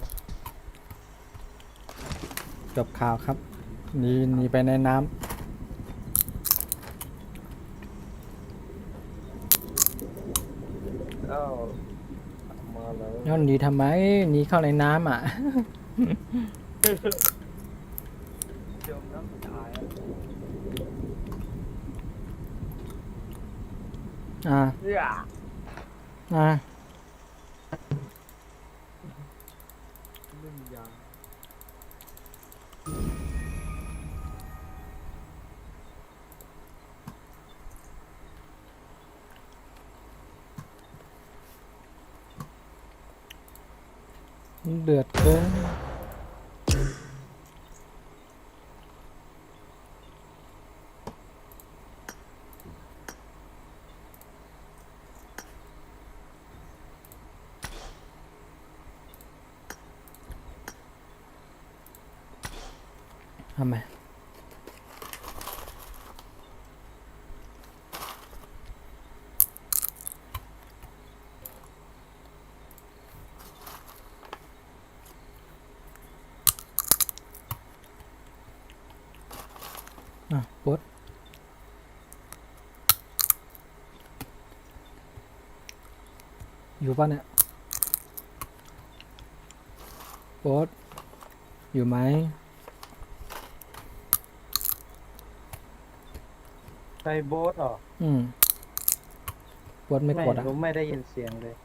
จบข่าวครับหนีไปในน้ำ มาแล้ว ย้อนหนีทำไมหนีเข้าในน้ำอ่ะ จมน้ำตาย อ่า นึ่งยา เดือดเกินทำไมปดอยู่ป่ะเนี่ยปดอยู่ไหม ใส่โบ๊ทเหรอ ปดไม่กดอ่ะ ผมไม่ได้ยินเสียงเลย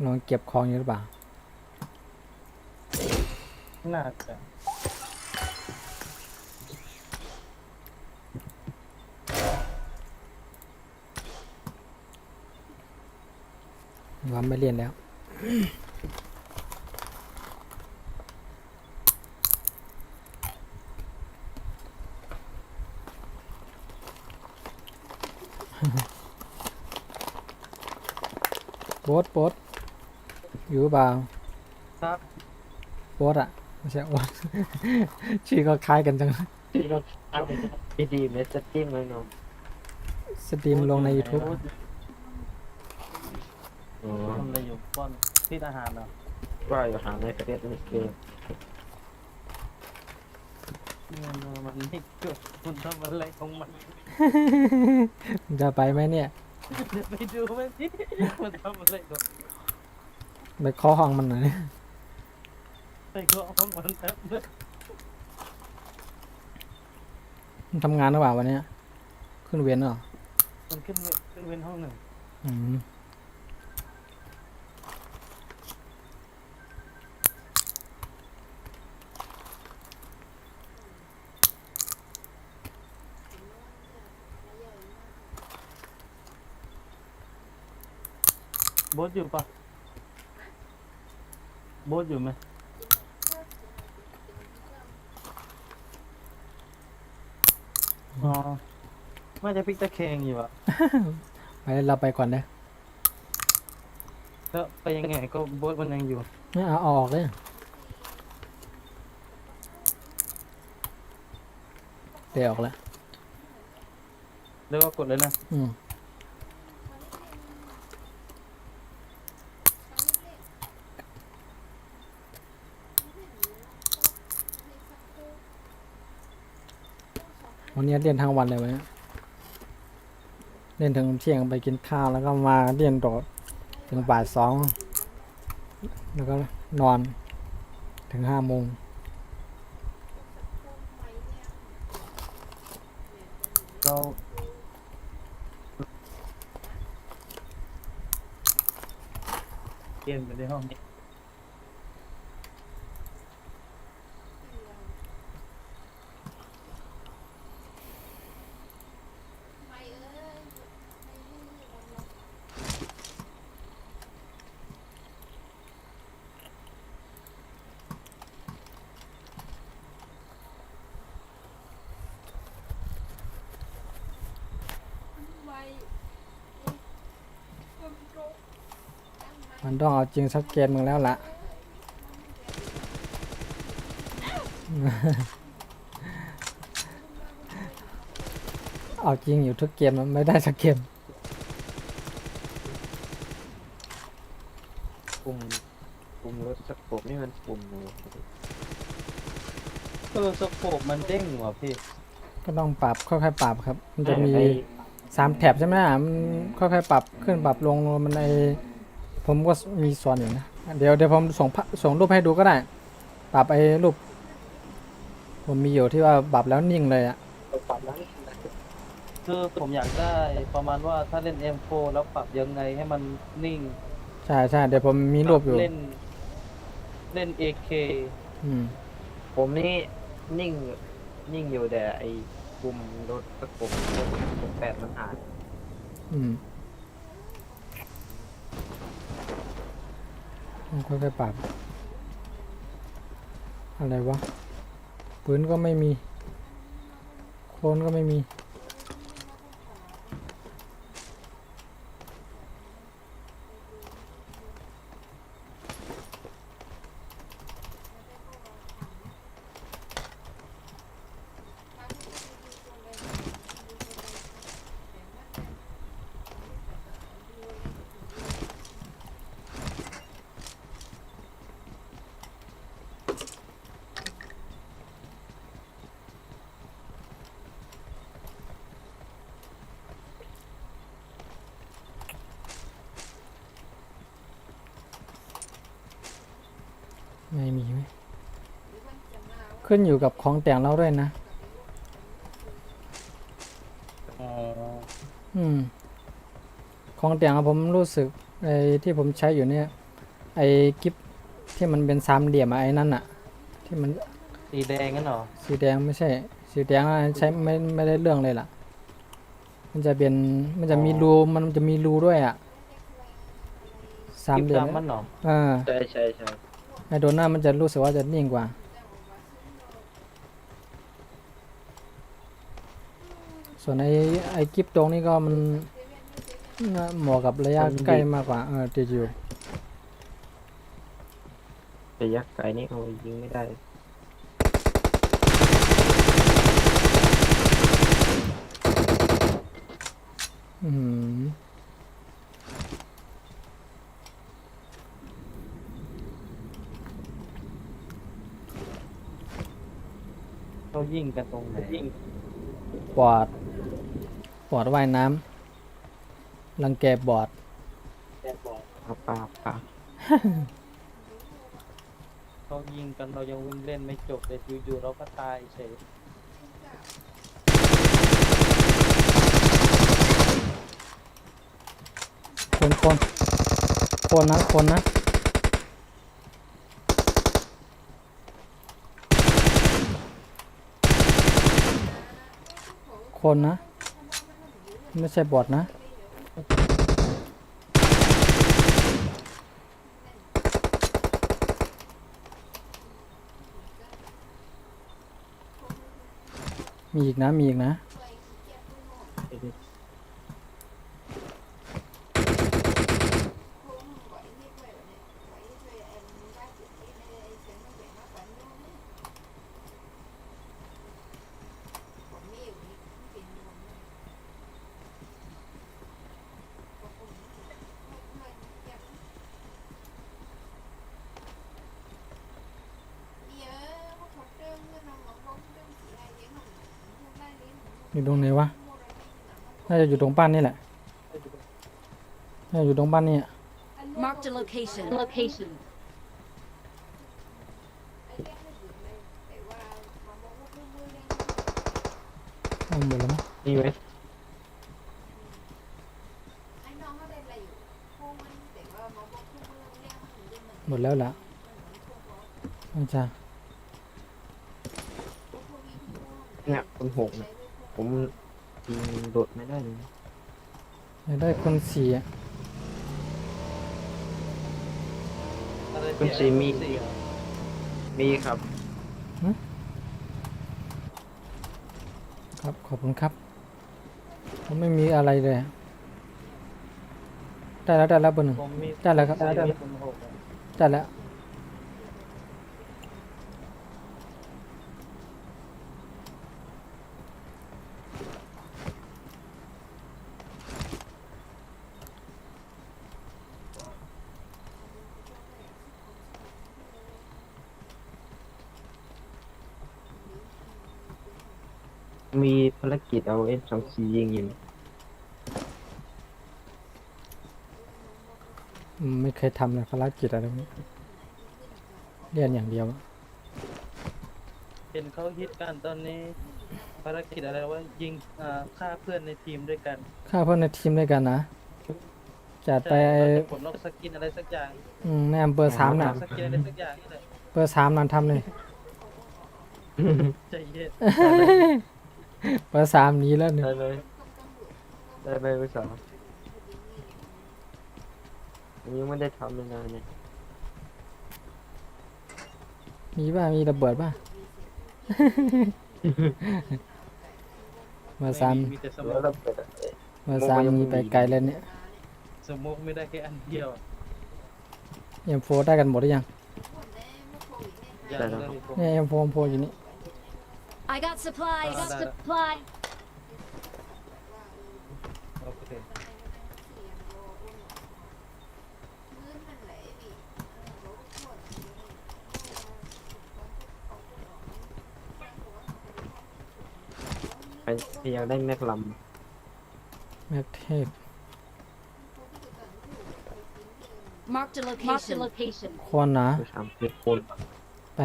ลองเก็บของอยู่หรือเปล่า น่าจะ ว่าไม่เรียนแล้ว โบ๊ทอยู่เปล่า ครับ โบ๊ทอ่ะไม่ใช่โอ๊ต ชื่อก็คล้ายกันจัง ที่รถดีเมสเติ้งเลยเนาะ สตรีมลงใน YouTube ทำอะไรอยู่ป้อนที่อาหารเหรอ ว่าอยู่หาในประเทศนี่คือ มันไม่เกิดมันทำอะไรของมัน จะไปไหมเนี่ย ไปดูมันสิมันทำอะไรของ ไปเคาะห้องมันหน่อย ไปก็ห้องมันแป๊บนึง มันทำงานหรือเปล่าวันเนี้ยขึ้นเวียนเหรอ มันขึ้นเว้นห้องหนึ่ง อืม โบ๊ทอยู่ปะโบ๊ทอยู่ไหมอ๋อไม่จะพิกตะแคงอยู่อะ ไปเราไปก่อนนะ แล้วไปยังไงก็โบ๊ทมันยังอยู่ ไม่เอาออกเลยเดี๋ยวออกแล้ว แล้วก็กดเลยนะ วันนี้เรียนทั้งวันเลยวันนี้เรียนถึงเที่ยงไปกินข้าวแล้วก็มาเรียนต่อถึงบ่าย2แล้วก็นอนถึง5 โมง มอยู่ในห้องนี้ มันต้องเอาจริงสักเกมมึงแล้วล่ะ เอาจริงอยู่ทุกเกมมันไม่ได้สักเกม ปุ่มรถสโคปนี่มันปุ่มสโคปมันเด้งว่ะพี่ ก็ต้องปรับค่อยๆปรับครับ มันจะมี 3 แถบใช่ไหมมันค่อยๆปรับขึ้นปรับลงมันผมก็มีสอนอยู่นะ เดี๋ยวผมส่งรูปให้ดูก็ได้ ปรับรูป ผมมีอยู่ที่ว่าปรับแล้วนิ่งเลยอะ คือผมอยากได้ประมาณว่าถ้าเล่น M4 แล้วปรับยังไงให้มันนิ่ง ใช่ใช่เดี๋ยวผมมีรูปอยู่ เล่น AK อืม ผมนี่นิ่งอยู่แต่ไอ้ปุ่มรถสโคป8มันหาย อืมค่อยๆปรับ อะไรวะ ปืนก็ไม่มี โคลนก็ไม่มี ไม่มีไหมขึ้นอยู่กับของแต่งเราด้วยนะ ของแต่งอะผมรู้สึกไอ้ที่ผมใช้อยู่เนี่ยไอ้กิฟที่มันเป็น3 เหลี่ยมอะไอ้นั่นอะที่มัน สีแดงงั้นเหรอ สีแดงไม่ใช่ สีแดงอะใช้ไม่ได้เรื่องเลยล่ะ มันจะมีรูด้วยอะ3 เหลี่ยม มันเหรอ ใช่ ไอ้โดนหน้ามันจะรู้สึกว่าจะนิ่งกว่า ส่วนไอ้กิฟตรงนี้ก็มันเหมาะกับระยะใกล้มากกว่าติดอยู่ ระยะไกลนี่โอ้ยิงไม่ได้ อืม เขายิงกันตรงไหน บอร์ดว่ายน้ำรังแกบอร์ด ปาเขายิงกันเรายังวิ่งเล่นไม่จบเลยอยู่ๆเราก็ตายเฉย คนนะคนนะไม่ใช่บอทนะมีอีกนะอยู่ตรงไหนวะน่าจะอยู่ตรงบ้านนี่แหละน่าจะอยู่ตรงบ้านนี่อะ Marked a location. เอาหมดแล้วมั้ง ดีไหม เ หมดแล้วล่ะอาจารย์ เนี่ยคนหกเนี่ยผมยิงโดดไม่ได้เลย อยากได้คนสี่อะ คุณซีมีครับ ครับขอบคุณครับผมไม่มีอะไรเลยอะได้แล้วเบอร์หนึ่ง ผมมี ได้แล้วครับ มีคนหก ได้แล้วมีภารกิจเอา M24 ยิงอยู่ ไม่เคยทำเลยภารกิจอะไรพวกนี้เรียนอย่างเดียวอะ เห็นเขาฮิตกันตอนนี้ภารกิจอะไรว่ายิงฆ่าเพื่อนในทีมด้วยกัน ฆ่าเพื่อนในทีมด้วยกันนะจัดไป ใช่เราจะปลดล็อกสกินอะไรสักอย่าง ในอำเภอ3น่ะ สกินอะไรสักอย่างนี่แหละ เบอร์3นั่นทำเลย ใจเย็น เบอร์3หนีแล้วเนี่ย ได้เลยไปสาวยังไม่ได้ทำเลยนะเนี่ย มีป่ะมีระเบิดป่ะ เบอร์3 มีแต่สม แล้ว อง เราเปิด เบอร์3มีไปไกลแล้วเนี่ย สมองไม่ได้แค่อันเดียว M4 ได้กันหมดหรือยัง อย่างเลย เนี่ย M4 อยู่นี่ I got supplies. Ah, that- Supply. โอเค ไปอยากได้แม็กลัม แม็กเทพ Marked a location. ควรนะ ไปทำเป็นคน ไป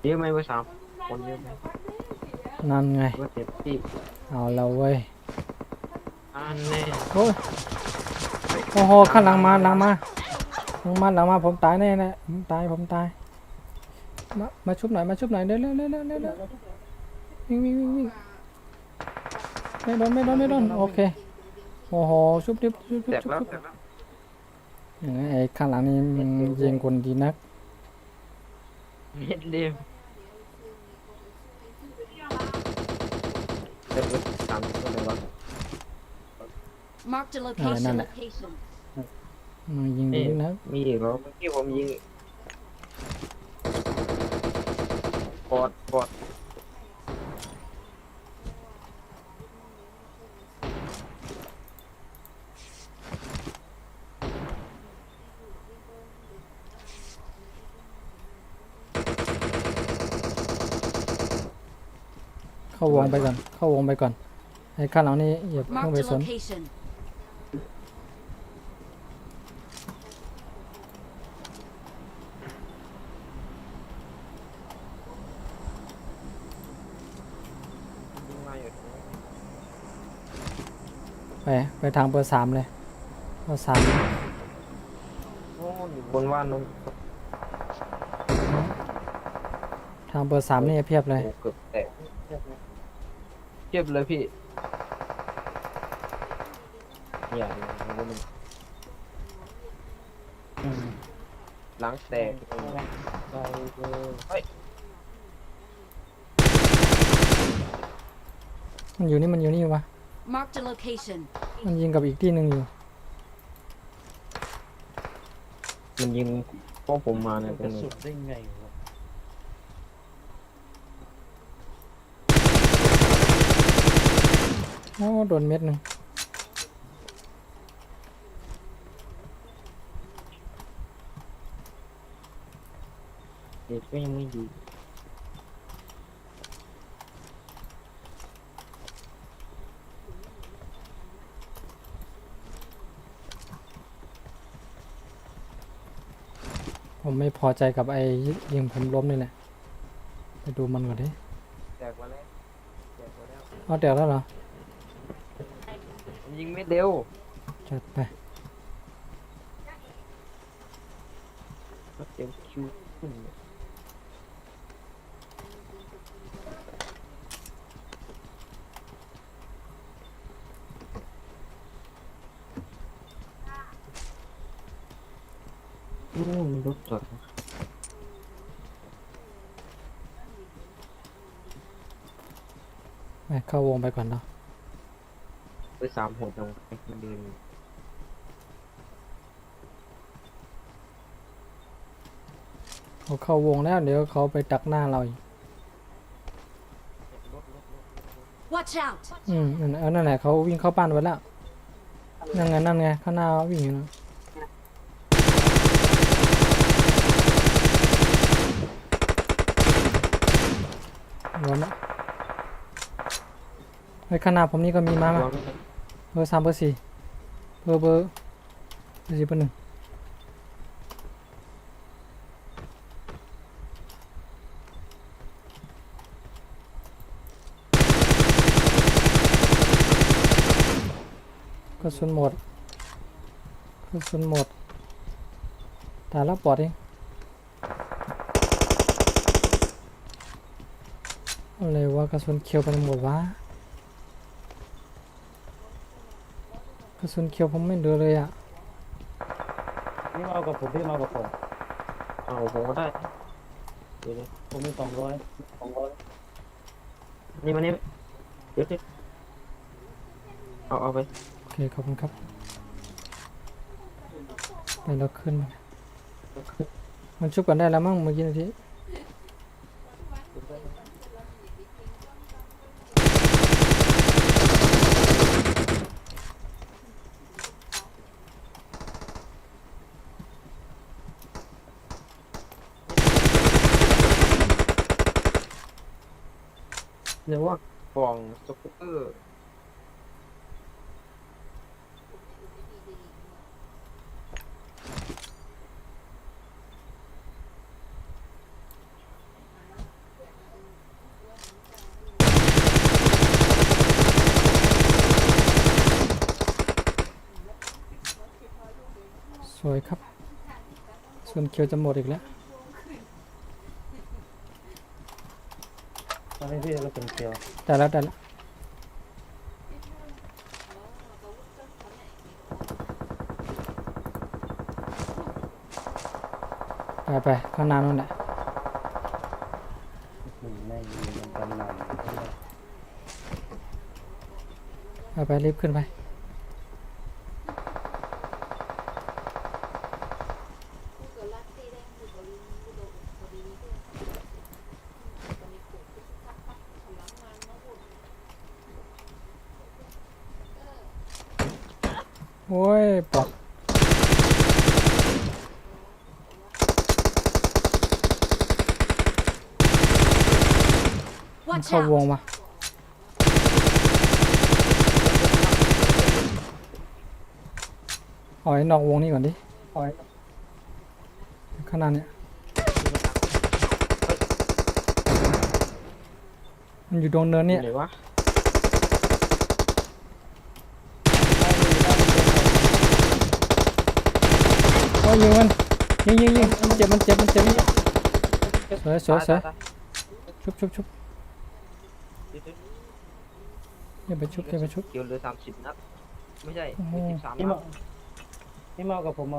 เยอะไหมไปสามคนเยอะไหม นั่นไง ก็เจ็บที่ เอาแล้วเว้ย อันแน่ โอ้ยโอ้โหข้างหลังมาผมตายแน่แน่ผมตายมาชุบหน่อยเร็ววิ่งไม่โดนโอเคโอ้โหชุบ แตกแล้ว อย่างนี้ไอ้ข้างหลังนี่มันยิงคนดีนัก เม็ดเดียวเด็กสามคนเลยวะ Marked a Ah, location. nada. มันยิงดีนัก มีอีกแล้วเมื่อกี้ผมยิงปอด เข้าวงไปก่อนไอ้ข้างหลังนี่อย่าเพิ่ง Marked ไป a สน location. ยิงมาอยู่ ไปทางเบอร์3เลยเบอร์3 โอ้อยู่บนว่านนู้น ทางเบอร์3นี่เพียบเลย โอ้เกือบแตกเทียบเลยพี่อย่าเลยมันล้างแตกเฮ้ย มันอยู่นี่วะ Marked a location. มันยิงกับอีกที่หนึ่งอยู่ มันยิงพวกผมมาเนี่ยต ก ร ระ งนี้ สุนได้ไงวะ โอ้โดนเม็ดหนึ่ง เด็กก็ยังไม่ดี ผมไม่พอใจกับไอ้ยิงผมล้มนี่แหละไปดูมันก่อนดิ แตกมาแล้วแตกมาแล้ว เอาเดี๋ยวแล้วเหรอ ยิงไม่เร็ว จัดไป เต็มคิวขึ้นมีรถจอด ไปเข้าวงไปก่อนเนาะ ไป3 หัวตรงไอ้คนเดิน เขาเข้าวงแล้วเดี๋ยวเขาไปดักหน้าเราอีก Watch out! นั่นแหละเขาวิ่งเข้าบ้านไปแล้วนั่นไงข้างหน้าวิ่งอยู่นะรวมแล้วเฮ้ยข้างหน้าผมนี่ก็มีมาเบอร์ 3 เบอร์ 4เบอร์ 4 เบอร์ 1กระสุนหมดตายแล้วปอดเองอะไรวะกระสุนเขียวไปหมดวะกระสุนเขียวผมไม่เหลือเลยอ่ะ นี่มากับผมพี่มากับผม เอาผมก็ได้เดี๋ยว ผมมี200นี่มานี่เดี๋ยวเอาไป โอเคขอบคุณครับไปเราขึ้นมามันชุบกันได้แล้วมั้งเมื่อกี้นาทีเรียกว่ากล่องสกูตเตอร์สวยครับส่วนเขียวจะหมดอีกแล้ว ตอนนี้พี่เราเป็นเกียว ได้แล้วไปข้างหน้านู่นแหละ แม่งยิงกันกันหนัก ไปรีบขึ้นไปโอ้ยปอด มัน Watch เข้าวง out! มาเอาไอ้นอกวงนี่ก่อนดิ เอาไว้ ข้างหน้าเนี่ยมันอยู่ตรงเนินเนี่ย ไหนวะ โอ้ยยิงมันยิงมันเจ็บสวย ตาย ชุบอย่าไปชุบ เกี่ยวเหลือ30 นัดไม่ใช่ โอ้โห 13 นี่ นั มา ด นี่มากับผมเ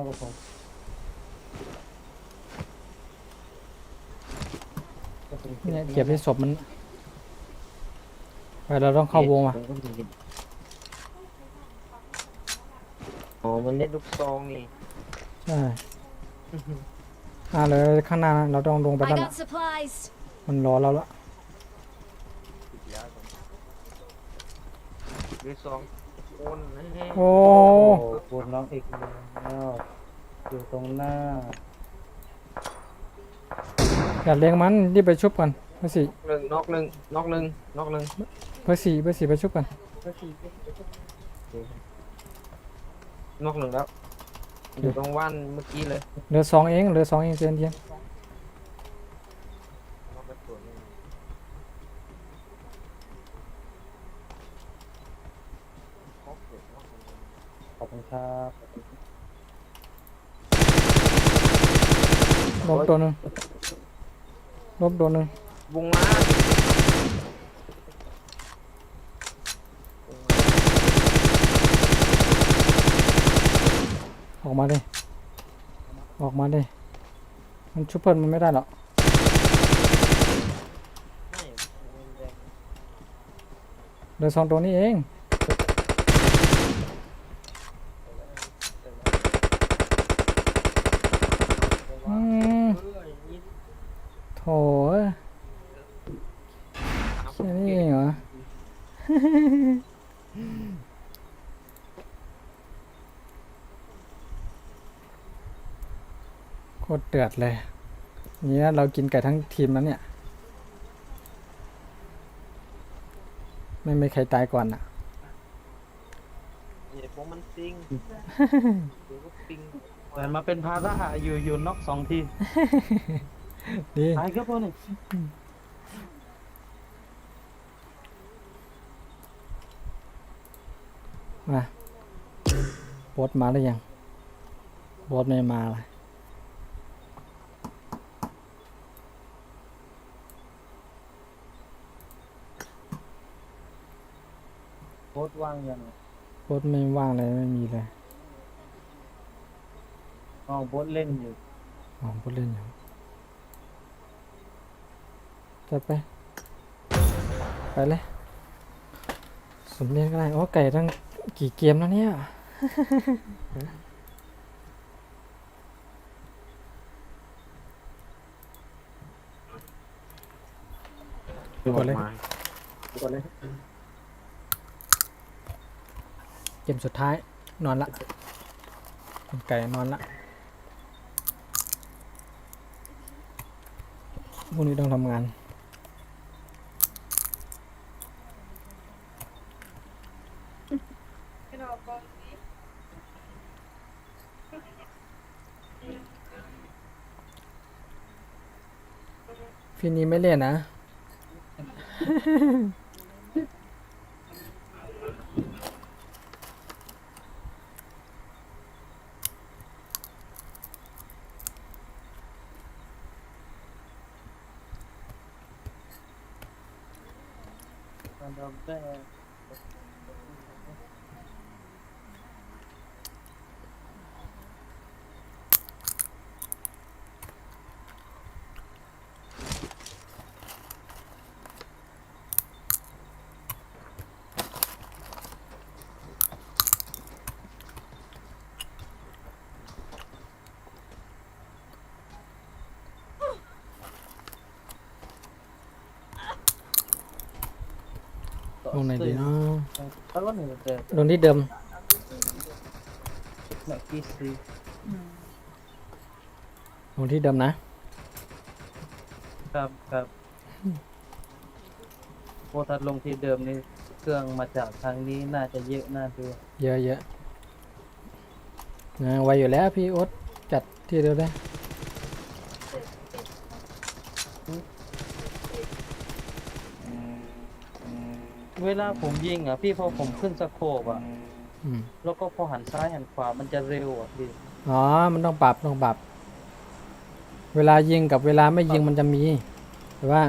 นี่ยเก็บที่ศพมันไปเราต้องเข้าวงว่ะ อ๋อมันเล่นลูกซองนี่ ใช่เลยข้างหน้าเราต้องลงไป I นั่น got supplies! มันรอเราละ ลูกซองคนแน่ โอ้ โอ้ปวดน้องอีกแล้วอยู่ตรงหน้า อย่าเลี้ยงมันรีบไปชุบกันเบอร์ 4 นอกหนึ่ง เบอร์ 4ไปชุบกัน นอกหนึ่งแล้วอยู่ตรงว่านเมื่อกี้เลย เหลือ 2 เองเจนเย็น นอกไปส่วนหนึ่งครบเลยนอกหนึ่ง อบคุณครับ ล้มตัวหนึงล้มตัวหนึง วงมา ออกมาดิออกมาดิมันชุบเพิ่นมันไม่ได้หรอกเดี๋ยว2ตัวนี้เองอืมโถ่เอ้ยแค่นี้เองเหรอ โคตรเดือดเลยเนี่ยเรากินไก่ทั้งทีมแล้วเนี่ย ไม่มีใครตายก่อนอ่ะ เดี๋ยวผมมันซิงเดี๋ยวก็ปิงเหมือนมาเป็นภาระอยู่น็อก2 ที ดี ตายครับพ่อนี่ มาโบสมาหรือยังโบสไม่มาเลย โคตรว่างยัง โบสไม่ว่างเลยไม่มีเลย อ๋อโบสเล่นอยู่ อ๋อโบสเล่นอยู่จะไปเลยสมเด็จก็ได้โอ้ไก่ตั้งกี่เกมแล้วเนี่ย กดเลย ก่อนเลย เกมสุดท้ายนอนละไก่นอนละพรุ่งนี้ต้องทำงาน พี่นี้ไม่เล่นนะ มันโดนได้ ลงไหนดีเนาะ แล้วก็หนึ่งเจอ ลงที่เดิม แม็กกี้ซี ลงที่เดิมนะ ครับโคตัดลงที่เดิมนี่เครื่องมาจากทางนี้น่าจะเยอะน่าดู เยอะนะไวอยู่แล้วพี่โอ๊ตจัดที่เดียวได้ เวลาผมยิงอ่ะพี่พอผมขึ้นสโคปอ่ะ อืม แล้วก็พอหันซ้ายหันขวามันจะเร็วอ่ะพี่ อ๋อ มันต้องปรับ เวลายิงกับเวลาไม่ยิงมันจะมี แต่ว่า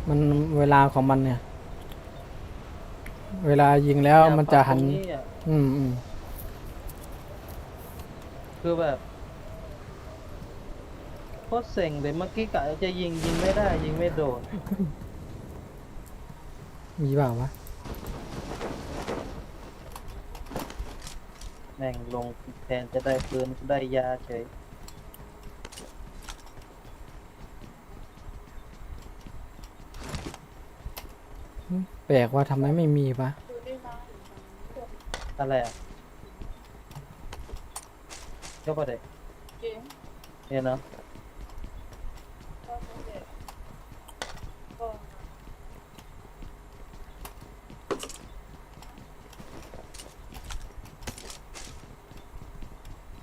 มันเวลาของมันเนี่ย เวลายิงแล้วมันจะหัน ตรงนี้อ่ะ อืม คือแบบโคตรเซ็งเลยเมื่อกี้กะจะยิงไม่ได้ยิงไม่โดน มีเปล่าวะ แม่งลงแทนจะได้ปืนได้ยาเฉย แปลกว่าทำไมไม่มีปะ อะไรอ่ะก็ประเด็นเนี่ยเนาะ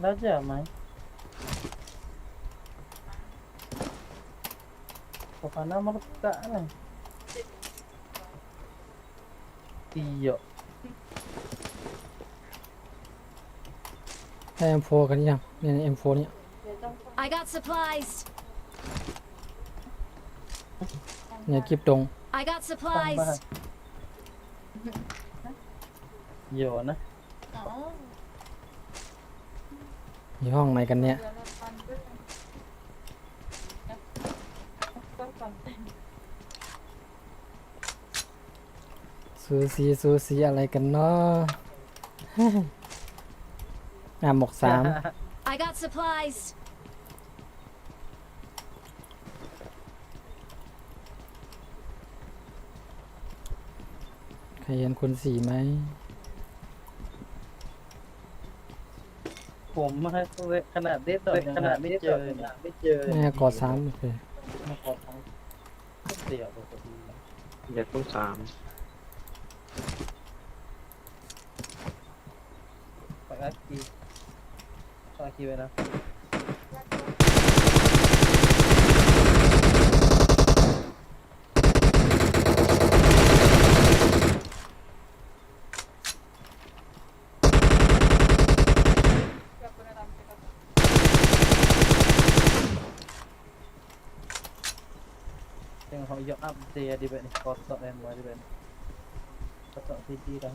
แล้วจะไหมPokoknya mereka nih. Iya. ได้ M4 กันยังเนี่ย M4 เนี่ย I got supplies. เนี่ยกิบตรง I got supplies. โยนนะ อยู่ห้องไหนกันเนี่ยซูซีอะไรกันเนาะ หมวก3 I got supplies. ใครเห็นคน4ไหม ผมมาขนาดเด็ดต่อขนาดไม่เจอแม่กอด3โอเค มาขอทางเสี่ยวปกติ เด็กต้องสาม ไปอาคีไว้นะ Yang họ dọn up dia di bawah ni kotak yang buat di bawah ni kotak CD dah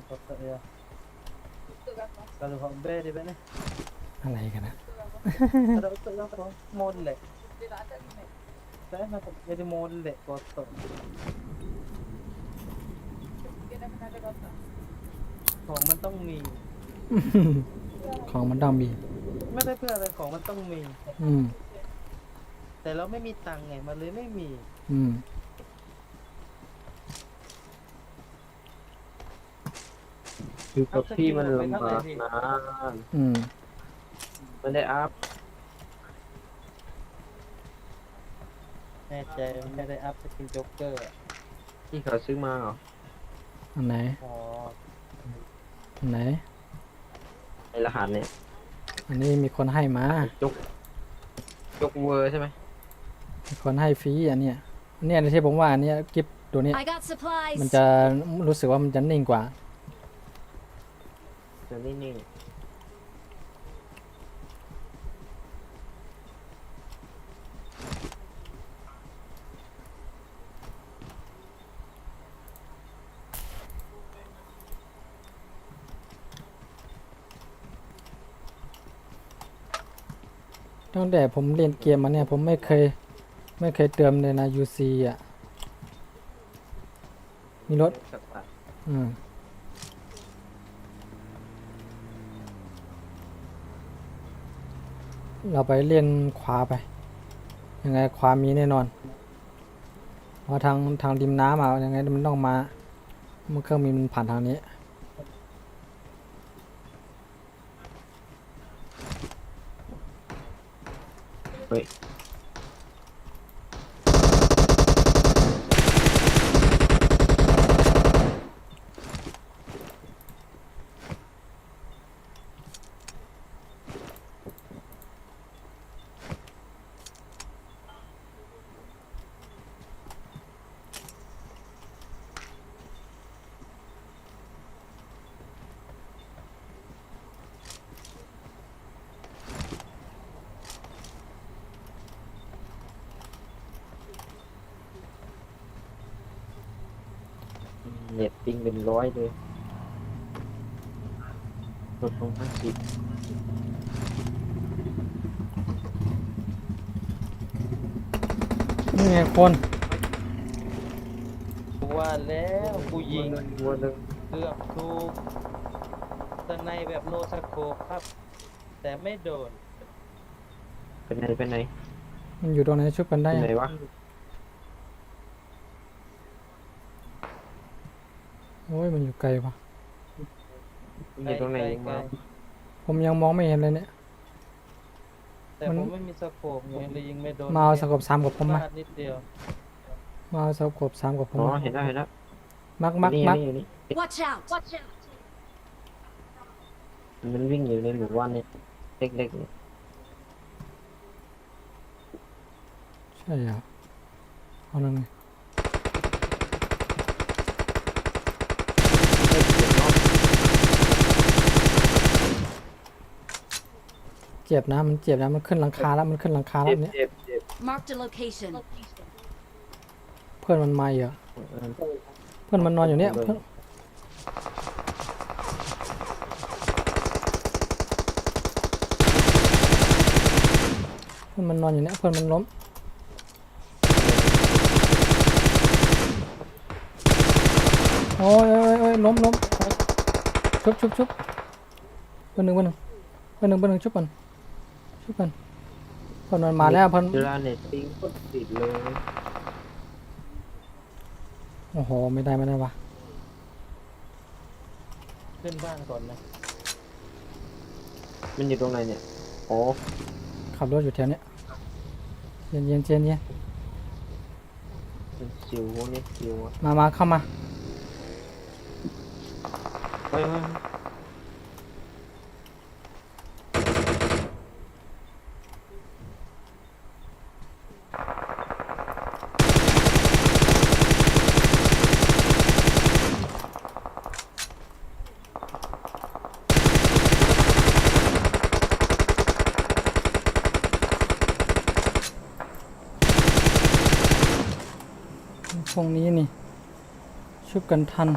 kotak ya kalau họ bê di bawah ni อะไรกันนะ ada untuk apa molek saya nak jadi molek kotak ของมันต้องมี ของมันต้องมี ไม่ได้เพื่ออะไรของมันต้องมี แต่เราไม่มีตังค์ไงมันเลยไม่มี คือกับพี่มันลำบากนะไม่ได้อัพ แน่ใจไม่ได้อัพสกินโจ๊กเกอร์ ที่เขาซื้อมาเหรอ อันไหน อ๋อ อันไหน ในรหัสเนี่ย อันนี้มีคนให้มา จกเวอร์ใช่ไหม มีคนให้ฟรีอันเนี้ยที่ผมว่าอันเนี้ยกิฟตัวเนี้ย I got supplies. มันจะรู้สึกว่ามันจะนิ่งกว่า เดี๋ยวนิ่งๆ ตั้งแต่ผมเล่นเกมมาเนี่ยผมไม่เคยเติมเลยนะ UC อ่ะ มีรถ เราไปเล่นขวาไป ยังไงขวามีแน่นอนเพราะทางริมน้ำอ่ะยังไงมันต้องมามันเครื่องมีมันผ่านทางนี้ เฮ้ย เน็ตปิงเป็น100เลยลดลง50 นี่ไงคน ว่าแล้วกูยิง วัวหนึ่ง เกือบถูกสไนแบบโนสโคปครับ แต่ไม่โดน เป็นไหน มันอยู่ตรงไหนชุบกันได้ เป็น อะ ไหนวะ โอ้ยมันอยู่ไกลปะ มันอยู่ตรงไหน ไกล มา ผมยังมองไม่เห็นเลยเนี่ย ๆแต่ มัน ผมไม่มีสโคปไงเลยยิงไม่โดน มาเอาสกบ3กับผม พ มา ลาดนิดเดียว มาเอาสกบ3กับผม อ๋อ มา เห็นแล้ว มัก นี่นี่ Watch out. Watch out. มันวิ่งอยู่ในหมู่บ้านเนี่ยเล็กๆเนี่ย ใช่เหรอเอานั่นไง เ จ็บนะมันเจ็บนะมันขึ้นหลังคาแล้วมันขึ้นหลังคาแล้วเนี่ย Marked a location. เพื่อนมันมาเยอะเพื่อนมันนอนอยู่เนี่ยเพื่อนมันนอนอยู่เนี่ยเพื่อนมันล้มโอ้ยล้มชุบเพื่อนหนึ่งชุบมันเพื่อนมันมาแล้วเพื่อน เวลาเน็ตปิงก็ติดเลย โอ้โหไม่ได้วะ ขึ้นบ้านก่อนนะ มันอยู่ตรงไหนเนี่ยโอ้ ขับรถอยู่แถวเนี้ยเย็น เป็นสิวนี่สิวอ่ะ มาเข้ามา เฮ้ยพวกนี้นี่ชุบกันทัน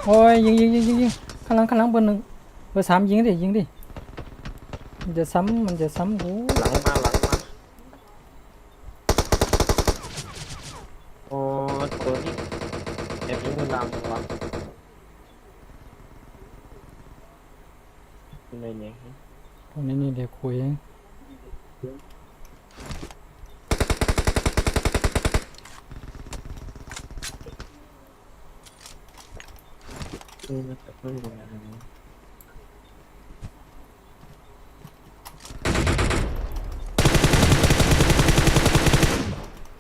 โอ้ยยิงข้างหลังเบอร์ 1เบอร์ 3ยิงดิมันจะซ้ำกู หลังมาโอ้ตัวนี้เอ็มยิงมันดำวะอะไรเนี่ย ตรงนี้นี่เดี๋ยวคุยเอง มันจะเพิ่มลงอะไรนะ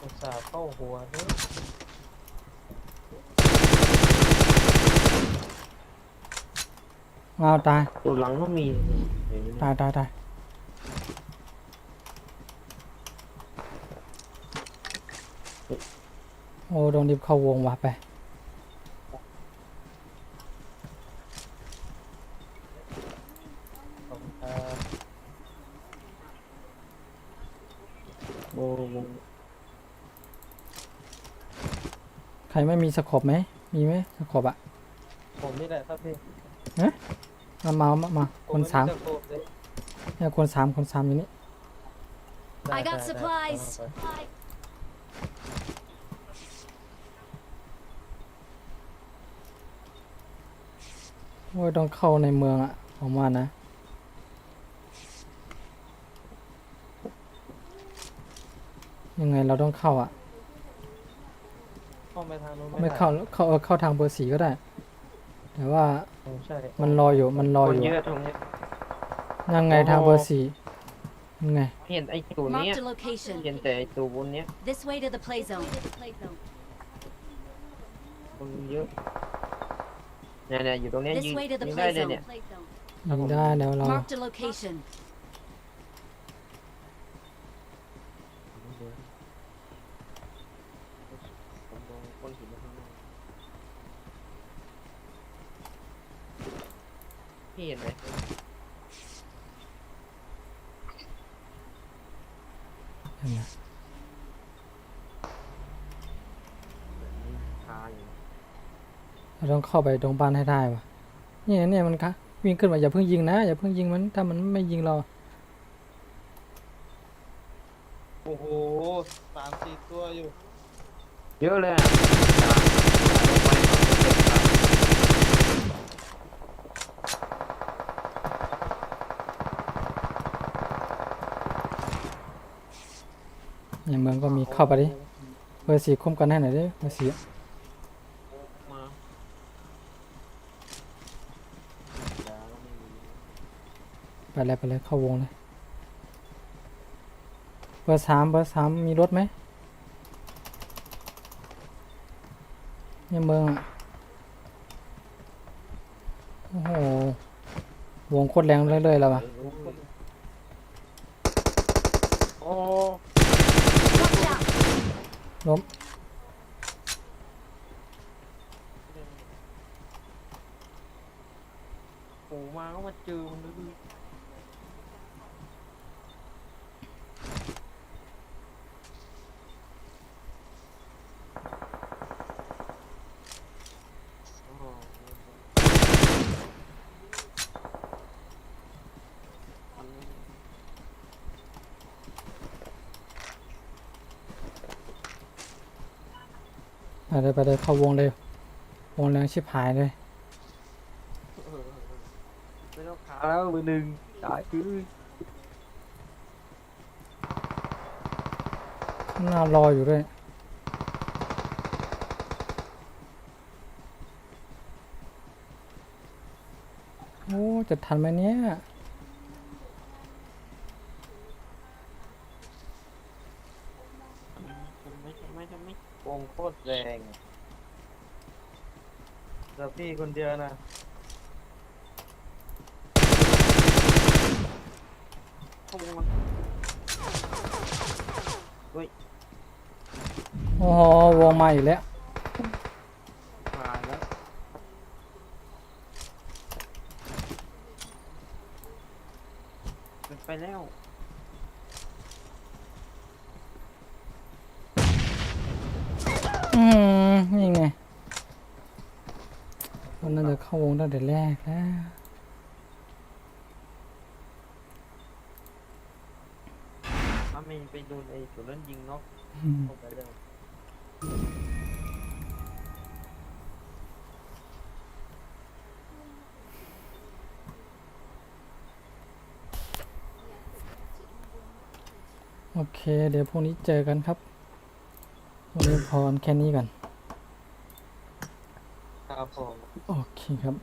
อุตส่าห์เข้าหัวเนี่ย อ้าวตาย ตัวหลังก็มี ตายโอ้โดนดิบเข้าวงว่ะไป ขอบคุณครับ โบวง ใครไม่มีสกอบไหมมีไหมสกอบอะ ผมนี่แหละครับพี่ มาคน ผม สาม ไจะโกรธเลย เนี่ยคนสามอยู่นี่ I got supplies. โอ้ยต้องเข้าในเมืองอะผมว่านะยังไงเราต้องเข้าอะ เข้าไปทางนู้น ไม่เข้าทางเบอร์ 4ก็ได้ แต่ว่า ใช่ มันรออยู่ คนเยอะตรงนี้ ยังไงทางเบอร์ 4ยังไง เห็นไอ้ตัวเนี้ย Marked a location. เห็นแต่ไอ้ตัวบนเนี้ย This way to the play zone. คนเยอะเนี่ยอยู่ตรงเนี้ย This ยิง way to the ยิงได้ play เลยเนี่ย zone. ยิงได้เดี๋ยวเรา Marked a location. พี่เห็นไหม เห็นไหม คาอยู่ เราต้องเข้าไปตรงบ้านให้ได้วะเนี่ยมันวิ่งขึ้นมาอย่าเพิ่งยิงนะอย่าเพิ่งยิงมันถ้ามันไม่ยิงเรา โอ้โห3-4 ตัวอยู่ เยอะเลยอ่ะ ในเมืองก็มีเข้าไปดิเบอร์ 4คุมกันให้หน่อยดิเบอร์ 4 มา ไปเลยเข้าวงเลยเบอร์ 3มีรถไหมในเมืองอะโอ้โหวงโคตรแรงเลยแล้ววะ โอ้ Watch out. ล้ม เจอมันเลย ไปเลยเข้าวงเลยวงแรงชิบหายเลย ไม่ต้องขาแล้วมือหนึ่งตายคือ ข้างหน้ารออยู่ด้วยโอ้จะทันไหมเนี่ย วงโคตรแรงเดี๋ยวพี่คนเดียวนะ โอ้โหวงมาอีกแล้ว มาแล้ว ไปแล้ว นี่ไงมันน่าจะเข้าวงตั้งแต่แรกแล้ว ถ้าไม่ไปโดนไอ้จุดนั้นยิงน็อก อืม เข้าไปแล้ว โอเค เดี๋ยวพรุ่งนี้เจอกันครับวันนี้พอแค่นี้กัน ครับผม โอเคครับ